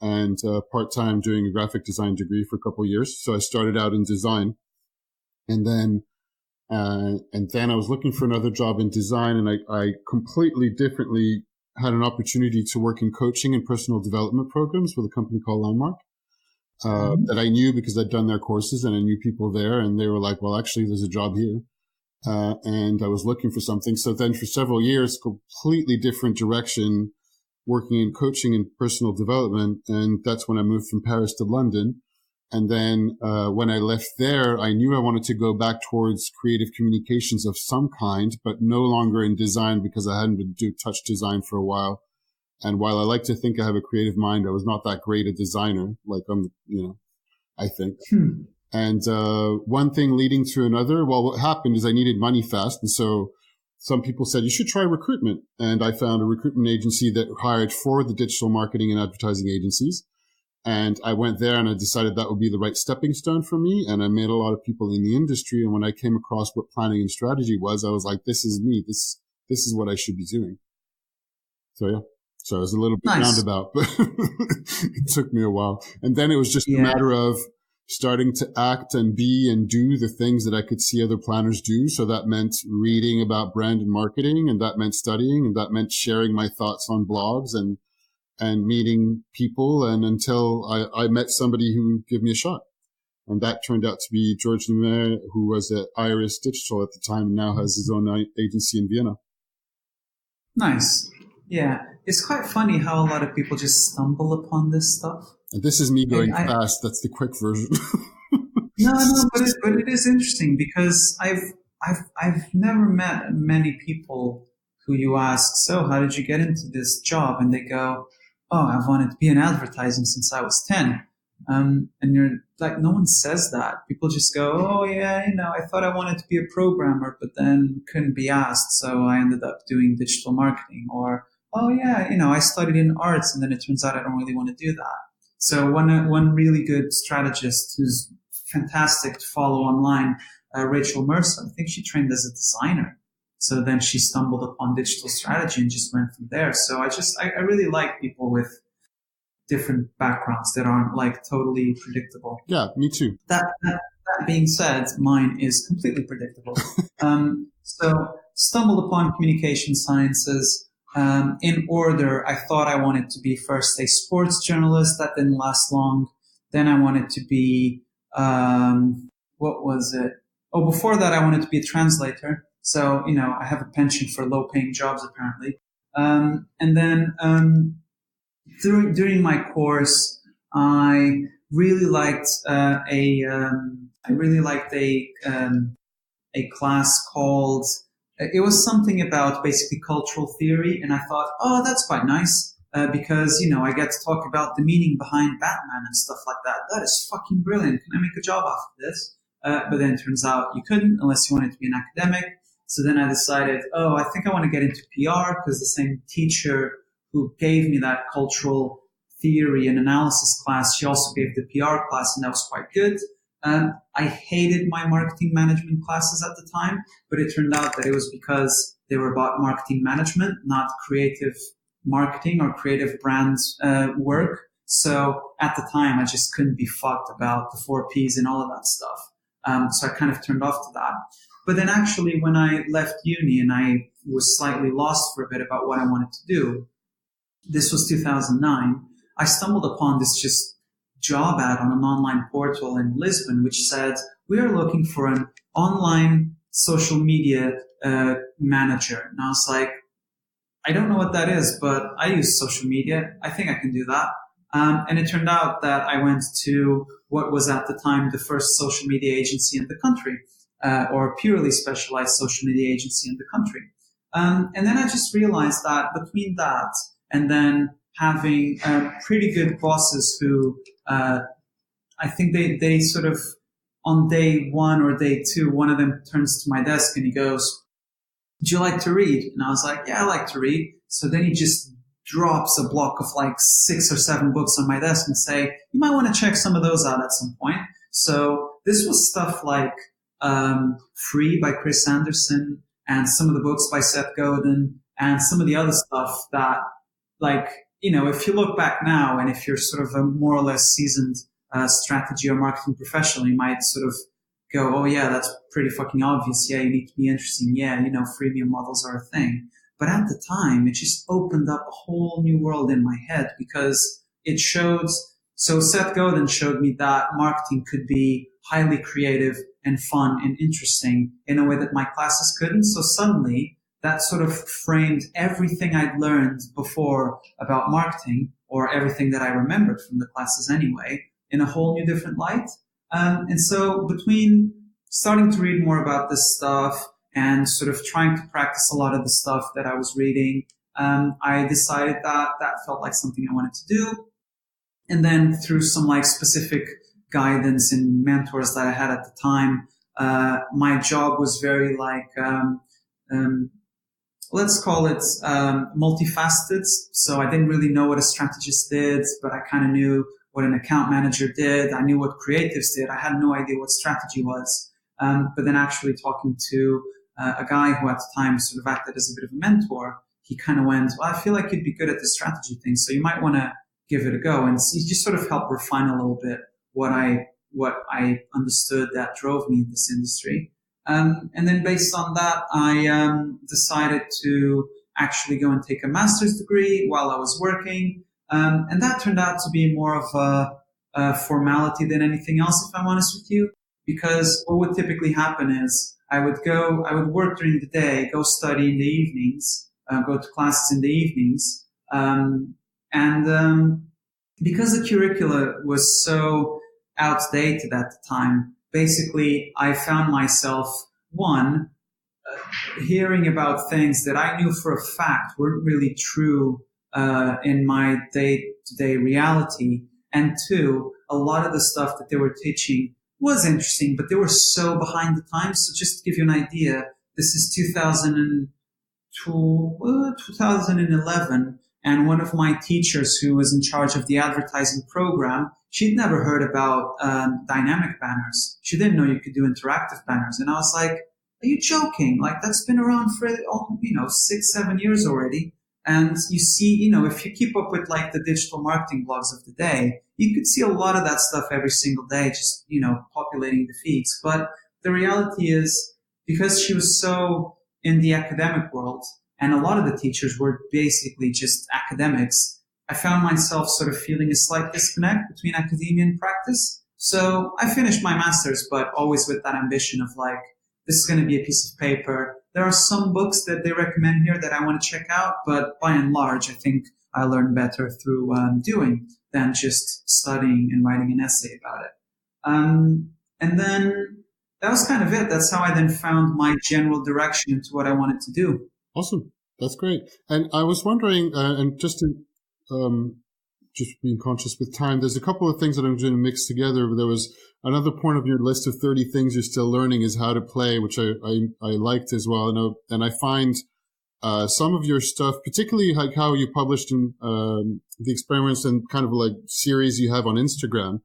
A: and part-time doing a graphic design degree for a couple of years. So I started out in design, and then I was looking for another job in design, and I completely differently had an opportunity to work in coaching and personal development programs with a company called Landmark. That I knew because I'd done their courses and I knew people there, and they were like, well, actually, there's a job here. And I was looking for something. So then for several years, completely different direction, working in coaching and personal development. And that's when I moved from Paris to London. And then, when I left there, I knew I wanted to go back towards creative communications of some kind, but no longer in design because I hadn't been touch design for a while. And while I like to think I have a creative mind, I was not that great a designer, like I think. And one thing leading to another. Well, what happened is I needed money fast. And so some people said, you should try recruitment. And I found a recruitment agency that hired for the digital marketing and advertising agencies. And I went there and I decided that would be the right stepping stone for me. And I met a lot of people in the industry. And when I came across what planning and strategy was, I was like, this is me. This is what I should be doing. So, yeah. So it was a little bit roundabout, but it took me a while. And then it was just a matter of starting to act and be and do the things that I could see other planners do. So that meant reading about brand and marketing, and that meant studying, and that meant sharing my thoughts on blogs and meeting people. And until I met somebody who gave me a shot. And that turned out to be George Lumet, who was at Iris Digital at the time and now has his own agency in Vienna.
B: Nice. Yeah. It's quite funny how a lot of people just stumble upon this stuff.
A: And this is me going fast. That's the quick version.
B: No, but it is interesting because I've never met many people who you ask, so how did you get into this job? And they go, oh, I've wanted to be in advertising since I was 10. And you're like, no one says that. People just go, oh yeah, I thought I wanted to be a programmer, but then couldn't be asked. So I ended up doing digital marketing. Or, oh yeah, I studied in arts and then it turns out I don't really want to do that. So one really good strategist who's fantastic to follow online, Rachel Mercer, I think she trained as a designer. So then she stumbled upon digital strategy and just went from there. So I really like people with different backgrounds that aren't like totally predictable.
A: Yeah, me too.
B: That being said, mine is completely predictable. So stumbled upon communication sciences. In order, I thought I wanted to be first a sports journalist. That didn't last long. Then I wanted to be, what was it? Oh, before that, I wanted to be a translator. So, I have a penchant for low-paying jobs, apparently. And then during my course, I really liked a class called. It was something about basically cultural theory, and I thought, oh, that's quite nice because I get to talk about the meaning behind Batman and stuff like that. That is fucking brilliant. Can I make a job out of this? But then it turns out you couldn't unless you wanted to be an academic. So then I decided, I think I want to get into PR because the same teacher who gave me that cultural theory and analysis class, she also gave the PR class, and that was quite good. I hated my marketing management classes at the time, but it turned out that it was because they were about marketing management, not creative marketing or creative brands work. So at the time, I just couldn't be fucked about the 4 Ps and all of that stuff. So I kind of turned off to that. But then actually when I left uni and I was slightly lost for a bit about what I wanted to do, this was 2009, I stumbled upon this just job ad on an online portal in Lisbon, which said, we are looking for an online social media manager. And I was like, I don't know what that is, but I use social media. I think I can do that. And it turned out that I went to what was at the time the first social media agency in the country, or purely specialized social media agency in the country. And then I just realized that between that and then having pretty good bosses who I think they sort of on day one or day two, one of them turns to my desk and he goes, "Do you like to read?" And I was like, "Yeah, I like to read." So then he just drops a block of like 6 or 7 books on my desk and say, "You might want to check some of those out at some point." So this was stuff like Free by Chris Anderson and some of the books by Seth Godin and some of the other stuff that, like, you know, if you look back now and if you're sort of a more or less seasoned strategy or marketing professional, you might sort of go, "Oh yeah, that's pretty fucking obvious. Yeah, you need to be interesting. Yeah, you know, freemium models are a thing." But at the time, it just opened up a whole new world in my head because it showed, so Seth Godin showed me that marketing could be highly creative and fun and interesting in a way that my classes couldn't. So suddenly that sort of framed everything I'd learned before about marketing, or everything that I remembered from the classes anyway, in a whole new different light. And so between starting to read more about this stuff and sort of trying to practice a lot of the stuff that I was reading, I decided that that felt like something I wanted to do. And then through some like specific guidance and mentors that I had at the time, my job was very like, let's call it multifaceted. So I didn't really know what a strategist did, but I kind of knew what an account manager did. I knew what creatives did. I had no idea what strategy was. But then actually talking to a guy who at the time sort of acted as a bit of a mentor, he kind of went, "Well, I feel like you'd be good at the strategy thing, so you might want to give it a go." And he just sort of helped refine a little bit what I understood that drove me in this industry. And then based on that, I decided to actually go and take a master's degree while I was working. And that turned out to be more of a formality than anything else, if I'm honest with you, because what would typically happen is I would work during the day, go study in the evenings, go to classes in the evenings. Because the curricula was so outdated at the time, basically I found myself, hearing about things that I knew for a fact weren't really true in my day-to-day reality. And 2, a lot of the stuff that they were teaching was interesting, but they were so behind the times. So just to give you an idea, this is 2011, and one of my teachers who was in charge of the advertising program, she'd never heard about dynamic banners. She didn't know you could do interactive banners. And I was like, "Are you joking? Like, that's been around for, 6-7 years already." And you see, if you keep up with like the digital marketing blogs of the day, you could see a lot of that stuff every single day, just, populating the feeds. But the reality is, because she was so in the academic world, and a lot of the teachers were basically just academics, I found myself sort of feeling a slight disconnect between academia and practice. So I finished my master's, but always with that ambition of like, this is going to be a piece of paper. There are some books that they recommend here that I want to check out, but by and large, I think I learn better through doing than just studying and writing an essay about it. And then that was kind of it. That's how I then found my general direction into what I wanted to do.
A: Awesome. That's great. And I was wondering, and just to just being conscious with time, there's a couple of things that I'm going to mix together. There was another point of your list of 30 things you're still learning is how to play, which I liked as well. And I find some of your stuff, particularly like how you published in the experiments and kind of like series you have on Instagram,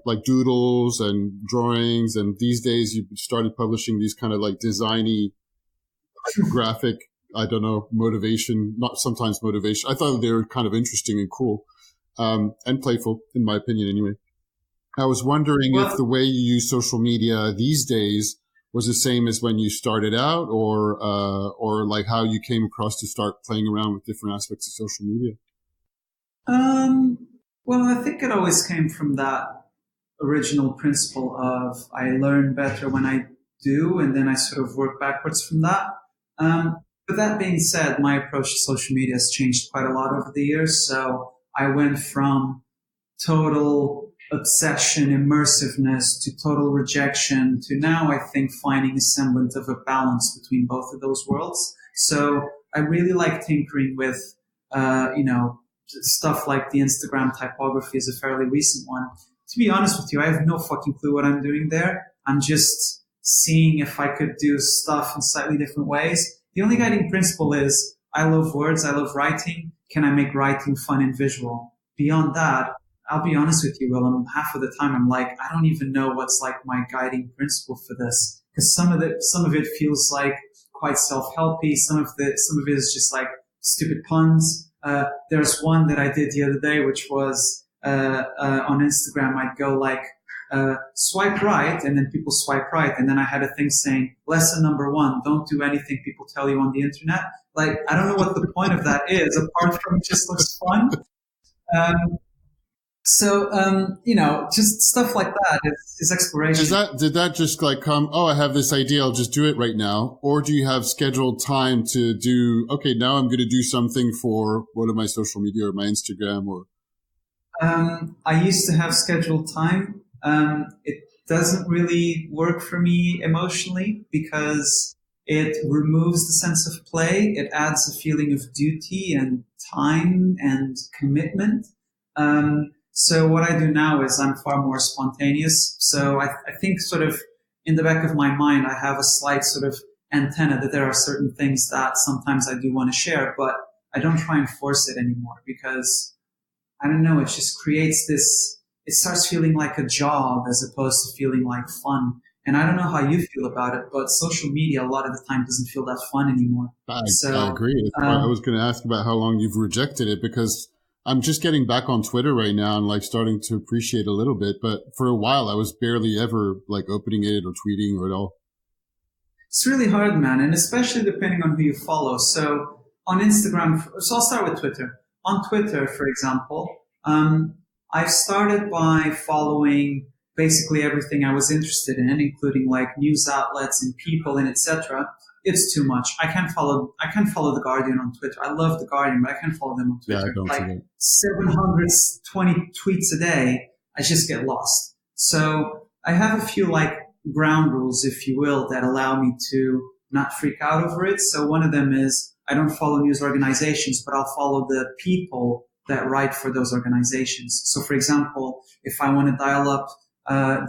A: like doodles and drawings. And these days you started publishing these kind of like designy, graphic, I don't know, motivation, not sometimes motivation. I thought they were kind of interesting and cool, and playful, in my opinion anyway. I was wondering if the way you use social media these days was the same as when you started out, or like how you came across to start playing around with different aspects of social media.
B: Well, I think it always came from that original principle of I learn better when I do, and then I sort of work backwards from that. But that being said, my approach to social media has changed quite a lot over the years. So I went from total obsession, immersiveness to total rejection to now I think finding a semblance of a balance between both of those worlds. So I really like tinkering with, stuff like the Instagram typography is a fairly recent one. To be honest with you, I have no fucking clue what I'm doing there. I'm just seeing if I could do stuff in slightly different ways. The only guiding principle is I love words, I love writing. Can I make writing fun and visual? Beyond that, I'll be honest with you, Will, half of the time I'm like, I don't even know what's like my guiding principle for this. Because some of it feels like quite self-helpy. Some of it is just like stupid puns. There's one that I did the other day, which was, on Instagram, I'd go like, swipe right, and then people swipe right. And then I had a thing saying, lesson number 1, don't do anything people tell you on the internet. Like, I don't know what the point of that is, apart from it just looks fun. Just stuff like that is exploration.
A: Did that just like come, oh, I have this idea, I'll just do it right now? Or do you have scheduled time to do, okay, now I'm going to do something for one of my social media or my Instagram or?
B: I used to have scheduled time. It doesn't really work for me emotionally because it removes the sense of play. It adds a feeling of duty and time and commitment. So what I do now is I'm far more spontaneous. So I think sort of in the back of my mind, I have a slight sort of antenna that there are certain things that sometimes I do want to share, but I don't try and force it anymore because I don't know, it just creates this, it starts feeling like a job as opposed to feeling like fun. And I don't know how you feel about it, but social media a lot of the time doesn't feel that fun anymore.
A: I agree. I was going to ask about how long you've rejected it because I'm just getting back on Twitter right now and like starting to appreciate a little bit. But for a while, I was barely ever like opening it or tweeting or at all.
B: It's really hard, man. And especially depending on who you follow. So on Instagram, so I'll start with Twitter. On Twitter, for example, I've started by following basically everything I was interested in, including like news outlets and people and etc. It's too much. I can't follow The Guardian on Twitter. I love The Guardian, but I can't follow them on Twitter.
A: Yeah, I don't
B: like 720 tweets a day, I just get lost. So I have a few like ground rules, if you will, that allow me to not freak out over it. So one of them is I don't follow news organizations, but I'll follow the people that write for those organizations. So for example, if I want to dial up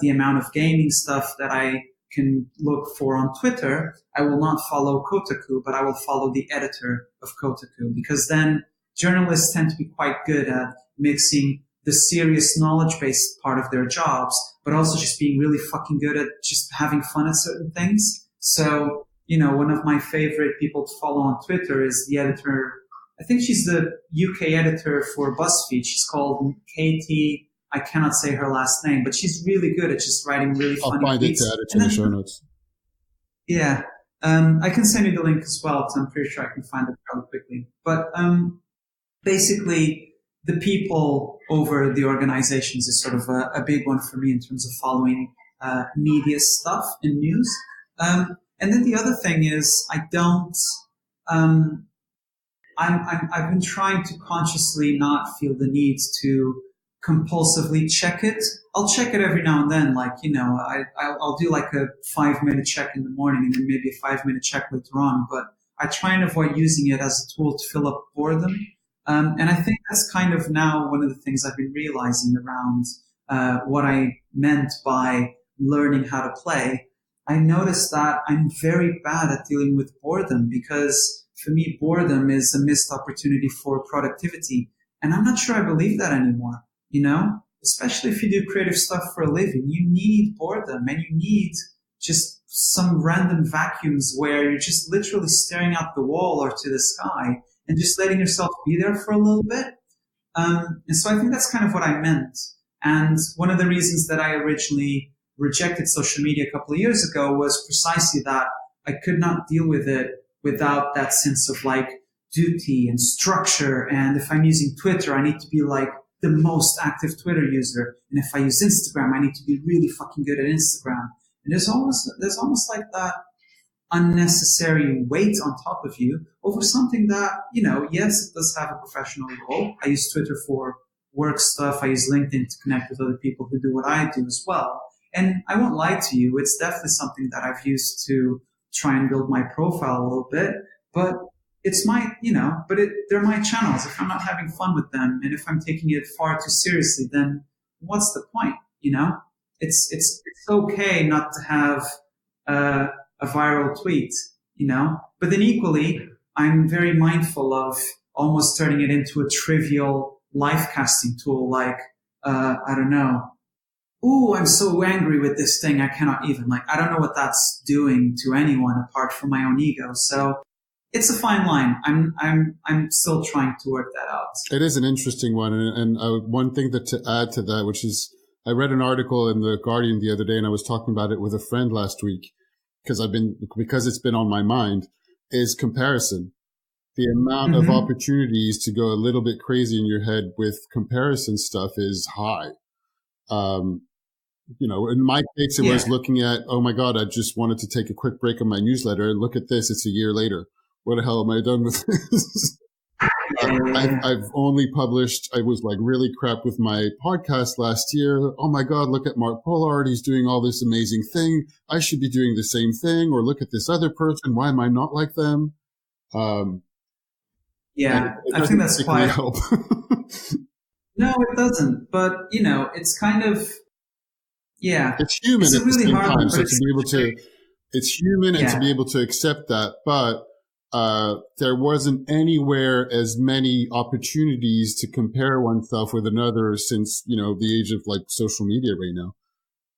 B: the amount of gaming stuff that I can look for on Twitter, I will not follow Kotaku, but I will follow the editor of Kotaku, because then journalists tend to be quite good at mixing the serious knowledge-based part of their jobs, but also just being really fucking good at just having fun at certain things. So, one of my favorite people to follow on Twitter is the editor. I think she's the UK editor for BuzzFeed. She's called Katie. I cannot say her last name, but she's really good at just writing really funny tweets. I'll find it to add it to the show notes. Yeah. I can send you the link as well, because I'm pretty sure I can find it fairly quickly. But basically, the people over the organizations is sort of a big one for me in terms of following media stuff and news. And then the other thing is I've been trying to consciously not feel the need to compulsively check it. I'll check it every now and then, like, I'll do like a 5-minute check in the morning and then maybe a 5-minute check later on, but I try and avoid using it as a tool to fill up boredom. And I think that's kind of now one of the things I've been realizing around what I meant by learning how to play. I noticed that I'm very bad at dealing with boredom because for me, boredom is a missed opportunity for productivity. And I'm not sure I believe that anymore, especially if you do creative stuff for a living. You need boredom and you need just some random vacuums where you're just literally staring out the wall or to the sky and just letting yourself be there for a little bit. And so I think that's kind of what I meant. And one of the reasons that I originally rejected social media a couple of years ago was precisely that I could not deal with it without that sense of like duty and structure. And if I'm using Twitter, I need to be like the most active Twitter user. And if I use Instagram, I need to be really fucking good at Instagram. And there's almost like that unnecessary weight on top of you over something that, yes, it does have a professional role. I use Twitter for work stuff. I use LinkedIn to connect with other people who do what I do as well. And I won't lie to you, it's definitely something that I've used to try and build my profile a little bit, but it's my, they're my channels. If I'm not having fun with them and if I'm taking it far too seriously, then what's the point? It's okay not to have a viral tweet, but then equally, I'm very mindful of almost turning it into a trivial live casting tool. Like, I don't know. Ooh, I'm so angry with this thing. I cannot even I don't know what that's doing to anyone apart from my own ego. So it's a fine line. I'm still trying to work that out.
A: It is an interesting one. And one thing that to add to that, which is I read an article in the Guardian the other day and I was talking about it with a friend last week because it's been on my mind, is comparison. The amount of opportunities to go a little bit crazy in your head with comparison stuff is high. In my case, it was looking at, oh my God, I just wanted to take a quick break on my newsletter and look at this. It's a year later. What the hell am I done with this? I've only published, I was really crap with my podcast last year. Oh my God, look at Mark Pollard. He's doing all this amazing thing. I should be doing the same thing. Or look at this other person. Why am I not like them?
B: I think that's quite
A: help.
B: No, it doesn't. But, it's kind of,
A: it's human
B: it's
A: at
B: really
A: the same
B: hard
A: time.
B: one,
A: So to be able to, it's human and to be able to accept that. But there wasn't anywhere as many opportunities to compare oneself with another since, the age of social media right now.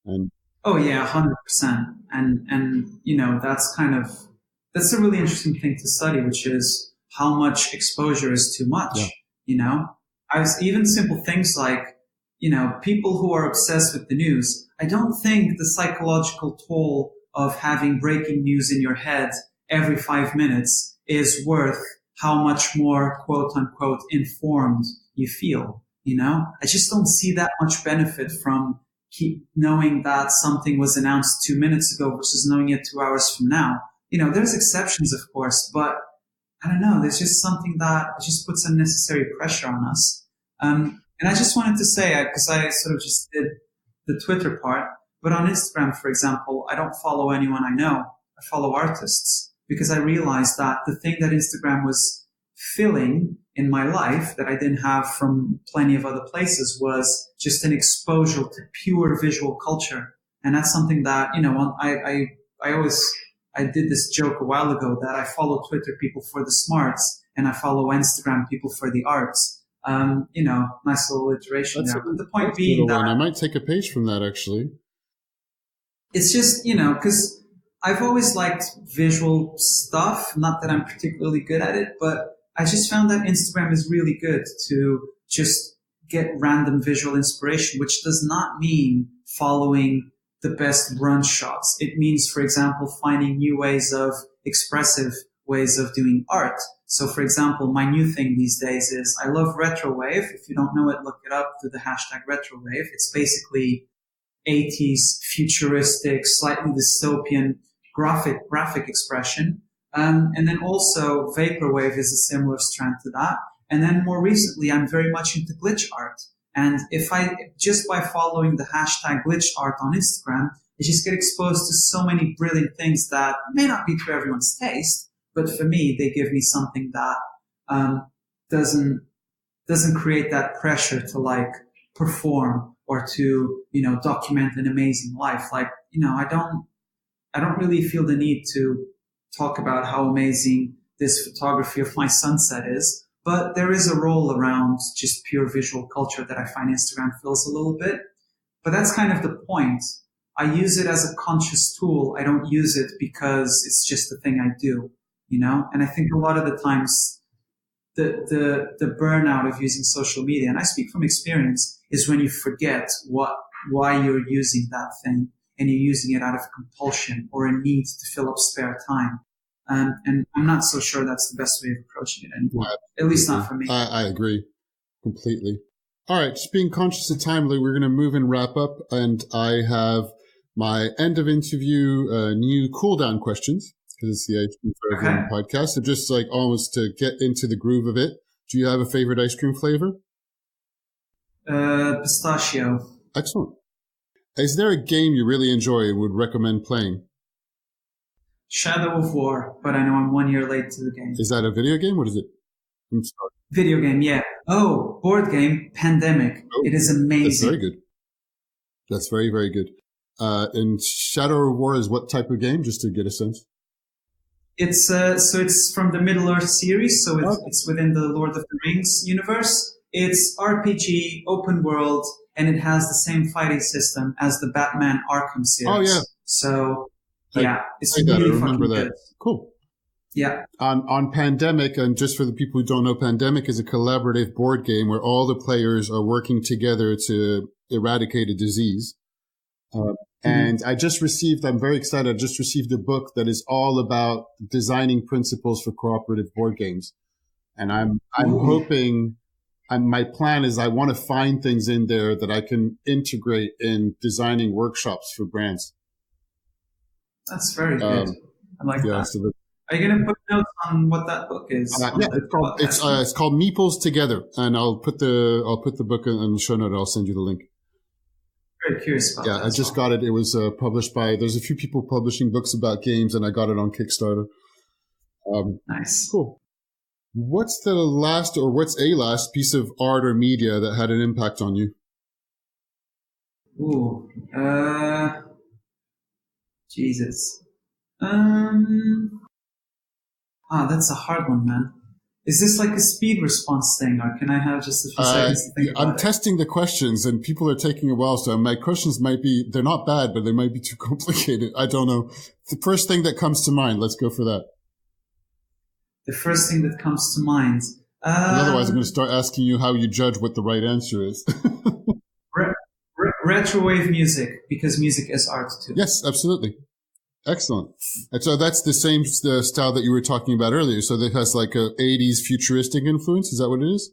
A: And
B: 100%. And that's a really interesting thing to study, which is how much exposure is too much, even simple things like, people who are obsessed with the news. I don't think the psychological toll of having breaking news in your head every 5 minutes is worth how much more quote unquote informed you feel. I just don't see that much benefit from keep knowing that something was announced 2 minutes ago versus knowing it 2 hours from now. There's exceptions, of course, but I don't know. There's just something that just puts unnecessary pressure on us. And I just wanted to say, because I sort of just did the Twitter part, but on Instagram, for example, I don't follow anyone I know. I follow artists because I realized that the thing that Instagram was filling in my life that I didn't have from plenty of other places was just an exposure to pure visual culture. And that's something that, I did this joke a while ago that I follow Twitter people for the smarts and I follow Instagram people for the arts. Nice little iteration there. But the point being that
A: I might take a page from that actually.
B: It's just, because I've always liked visual stuff. Not that I'm particularly good at it, but I just found that Instagram is really good to just get random visual inspiration, which does not mean following the best brunch shots. It means, for example, finding new ways of expressive ways of doing art. So, for example, my new thing these days is I love retrowave. If you don't know it, look it up through the hashtag retrowave. It's basically 80s futuristic, slightly dystopian graphic expression. And then also vaporwave is a similar strand to that. And then more recently, I'm very much into glitch art. And just by following the hashtag glitch art on Instagram, I just get exposed to so many brilliant things that may not be to everyone's taste, but for me, they give me something that doesn't create that pressure to perform or to document an amazing life. I don't really feel the need to talk about how amazing this photography of my sunset is, but there is a role around just pure visual culture that I find Instagram fills a little bit. But that's kind of the point. I use it as a conscious tool. I don't use it because it's just a thing I do. And I think a lot of the times the burnout of using social media, and I speak from experience, is when you forget why you're using that thing and you're using it out of compulsion or a need to fill up spare time. And I'm not so sure that's the best way of approaching it anymore. At least not for me.
A: I agree completely. All right, just being conscious of time, we're going to move and wrap up, and I have my end of interview new cool down questions. This is the Ice Cream for Everyone podcast. So just like almost to get into the groove of it, do you have a favorite ice cream flavor?
B: Pistachio.
A: Excellent. Is there a game you really enjoy and would recommend playing?
B: Shadow of War, but I know I'm 1 year late to the game.
A: Is that a video game? What is it? I'm sorry.
B: Video game, yeah. Oh, board game, Pandemic. Oh, it is amazing.
A: That's very good. That's very, very good. And Shadow of War is what type of game, just to get a sense?
B: It's it's from the Middle-earth series, so it's within the Lord of the Rings universe. It's RPG, open world, and it has the same fighting system as the Batman Arkham series.
A: Oh, yeah.
B: So, it's really fucking good.
A: Cool.
B: Yeah.
A: On Pandemic, and just for the people who don't know, Pandemic is a collaborative board game where all the players are working together to eradicate a disease. And I'm very excited. I just received a book that is all about designing principles for cooperative board games. And I'm hoping, my plan is I want to find things in there that I can integrate in designing workshops for brands.
B: That's very good. I like that.
A: So
B: are you going to put notes on what that book is?
A: It's called Meeples Together, and I'll put the book in the show note. I'll send you the link.
B: Very curious about that.
A: Yeah, I just got it. It was published there's a few people publishing books about games, and I got it on Kickstarter.
B: Nice.
A: Cool. What's a last piece of art or media that had an impact on you?
B: Ooh. Jesus. That's a hard one, man. Is this like a speed response thing, or can I have just a few seconds to think about it?
A: I'm testing the questions, and people are taking a while, so my questions they're not bad, but they might be too complicated. I don't know. The first thing that comes to mind, let's go for that.
B: The first thing that comes to mind.
A: Otherwise, I'm going to start asking you how you judge what the right answer is.
B: Retrowave music, because music is art too.
A: Yes, absolutely. Excellent. And so that's the same style that you were talking about earlier. So that has like a 80s futuristic influence. Is that what it is?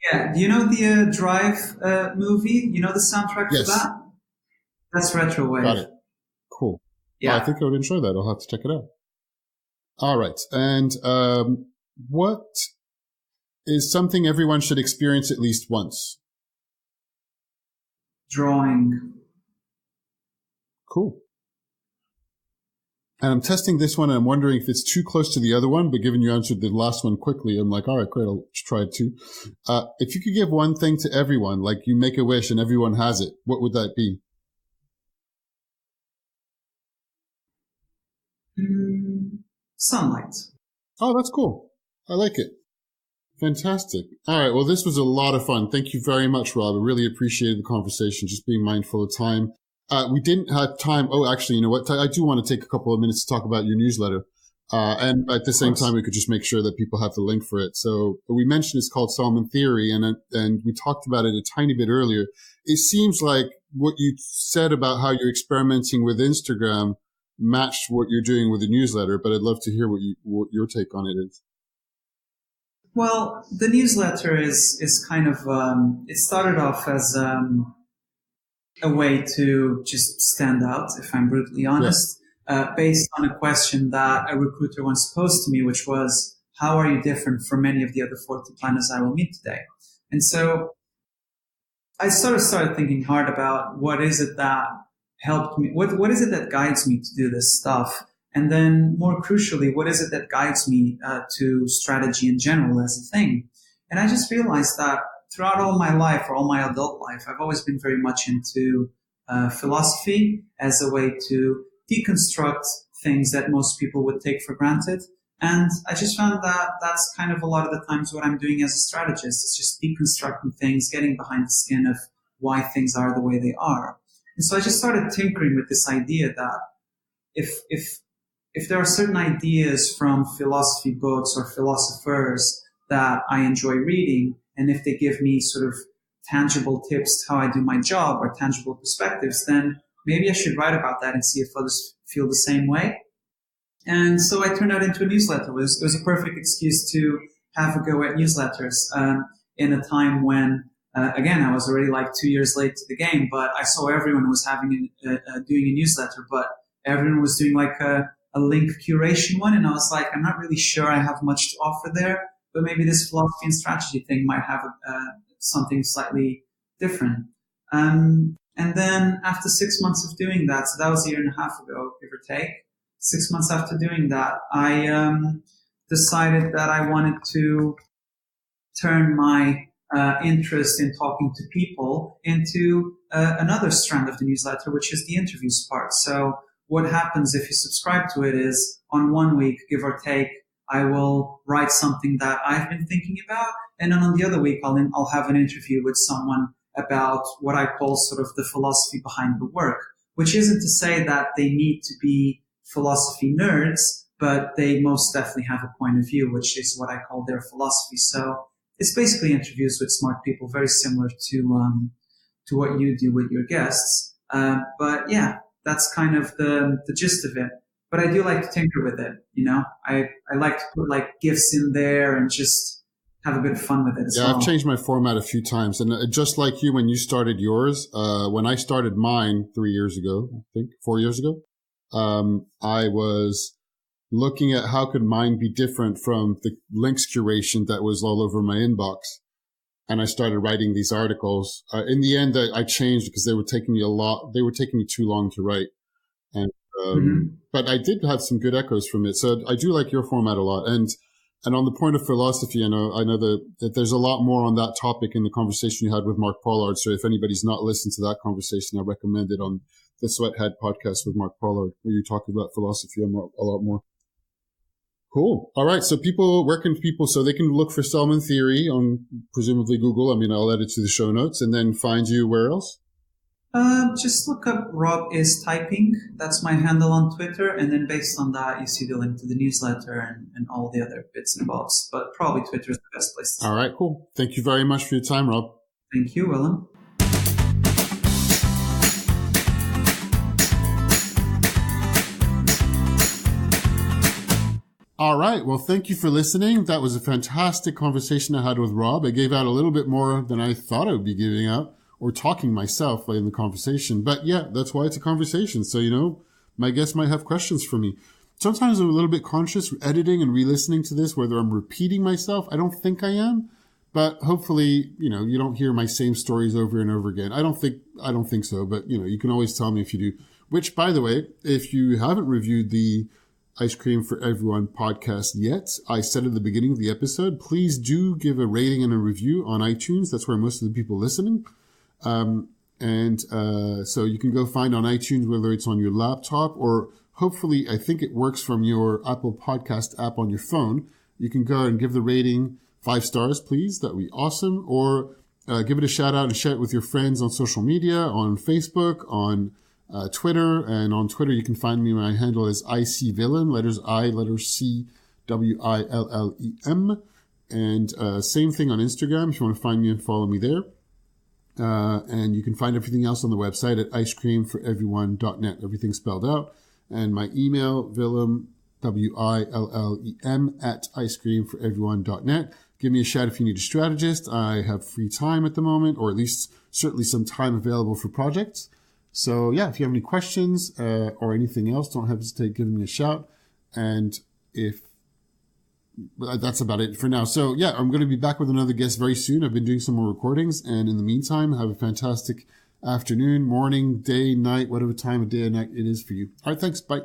B: Yeah. Do you know the Drive movie? You know the soundtrack for that? That's retrowave.
A: Got it. Cool.
B: Yeah.
A: I think I would enjoy that. I'll have to check it out. All right. And what is something everyone should experience at least once?
B: Drawing.
A: Cool. And I'm testing this one, and I'm wondering if it's too close to the other one, but given you answered the last one quickly, I'm like, all right, great, I'll try it too. If you could give one thing to everyone, like you make a wish and everyone has it, what would that be?
B: Sunlight.
A: Oh, that's cool. I like it. Fantastic. All right, well, this was a lot of fun. Thank you very much, Rob. I really appreciated the conversation, just being mindful of time. We didn't have time. Oh, actually, you know what? I do want to take a couple of minutes to talk about your newsletter. And at the same time, we could just make sure that people have the link for it. So we mentioned it's called Salmon Theory, and we talked about it a tiny bit earlier. It seems like what you said about how you're experimenting with Instagram matched what you're doing with the newsletter, but I'd love to hear what your take on it is.
B: Well, the newsletter is kind of, it started off as a way to just stand out, if I'm brutally honest, based on a question that a recruiter once posed to me, which was, how are you different from many of the other 40 planners I will meet today? And so I sort of started thinking hard about what is it that helped me, what is it that guides me to do this stuff? And then more crucially, what is it that guides me to strategy in general as a thing? And I just realized that throughout all my life, or all my adult life, I've always been very much into philosophy as a way to deconstruct things that most people would take for granted. And I just found that that's kind of a lot of the times what I'm doing as a strategist. It's just deconstructing things, getting behind the skin of why things are the way they are. And so I just started tinkering with this idea that if there are certain ideas from philosophy books or philosophers that I enjoy reading, and if they give me sort of tangible tips how I do my job or tangible perspectives, then maybe I should write about that and see if others feel the same way. And so I turned out into a newsletter. It was a perfect excuse to have a go at newsletters in a time when, again, I was already like 2 years late to the game, but I saw everyone was doing a newsletter, but everyone was doing like a a link curation one, and I was like, I'm not really sure I have much to offer there, but maybe this philosophy and strategy thing might have something slightly different. And then after 6 months of doing that, so that was a year and a half ago, give or take, 6 months after doing that, I decided that I wanted to turn my interest in talking to people into another strand of the newsletter, which is the interviews part. So what happens if you subscribe to it is on 1 week, give or take, I will write something that I've been thinking about. And then on the other week, I'll have an interview with someone about what I call sort of the philosophy behind the work, which isn't to say that they need to be philosophy nerds, but they most definitely have a point of view, which is what I call their philosophy. So it's basically interviews with smart people, very similar to what you do with your guests. But yeah, that's kind of the gist of it. But I do like to tinker with it, you know. I like to put like GIFs in there and just have a bit of fun with it as well.
A: Yeah, I've changed my format a few times. And just like you, when you started yours, when I started mine 3 years ago, I think 4 years ago, I was looking at how could mine be different from the links curation that was all over my inbox. And I started writing these articles. In the end, I changed because they were taking me too long to write. And, but I did have some good echoes from it. So I do like your format a lot. And on the point of philosophy, I know that there's a lot more on that topic in the conversation you had with Mark Pollard. So if anybody's not listened to that conversation, I recommend it on the Sweathead podcast with Mark Pollard, where you talk about philosophy a lot more. Cool. All right. So so they can look for Salmon Theory on presumably Google. I mean, I'll add it to the show notes, and then find you where else?
B: Just look up Rob Estreitinho. That's my handle on Twitter. And then based on that, you see the link to the newsletter and all the other bits and bobs. But probably Twitter is the best place to
A: All right, cool. Thank you very much for your time, Rob.
B: Thank you, Willem.
A: All right. Well, thank you for listening. That was a fantastic conversation I had with Rob. I gave out a little bit more than I thought I would be giving out or talking myself in the conversation. But yeah, that's why it's a conversation. So, you know, my guests might have questions for me. Sometimes I'm a little bit conscious editing and re-listening to this, whether I'm repeating myself. I don't think I am, but hopefully, you know, you don't hear my same stories over and over again. I don't think so, but you know, you can always tell me if you do, which by the way, if you haven't reviewed the Ice Cream for Everyone podcast yet, I said at the beginning of the episode, please do give a rating and a review on iTunes. That's where most of the people listening. So you can go find on iTunes, whether it's on your laptop or hopefully, I think it works from your Apple Podcast app on your phone. You can go and give the rating 5 stars, please. That'd be awesome. Or give it a shout out and share it with your friends on social media, on Facebook, on Twitter. And on Twitter, you can find me. My handle is ICVillem, letters I, letters C, WILLEM. And same thing on Instagram if you want to find me and follow me there. And you can find everything else on the website at icecreamforeveryone.net. Everything's spelled out. And my email, Willem, WILLEM, at icecreamforeveryone.net. Give me a shout if you need a strategist. I have free time at the moment, or at least certainly some time available for projects. So yeah, if you have any questions or anything else, don't hesitate giving me a shout. And that's about it for now. So yeah, I'm going to be back with another guest very soon. I've been doing some more recordings. And in the meantime, have a fantastic afternoon, morning, day, night, whatever time of day or night it is for you. All right, thanks. Bye.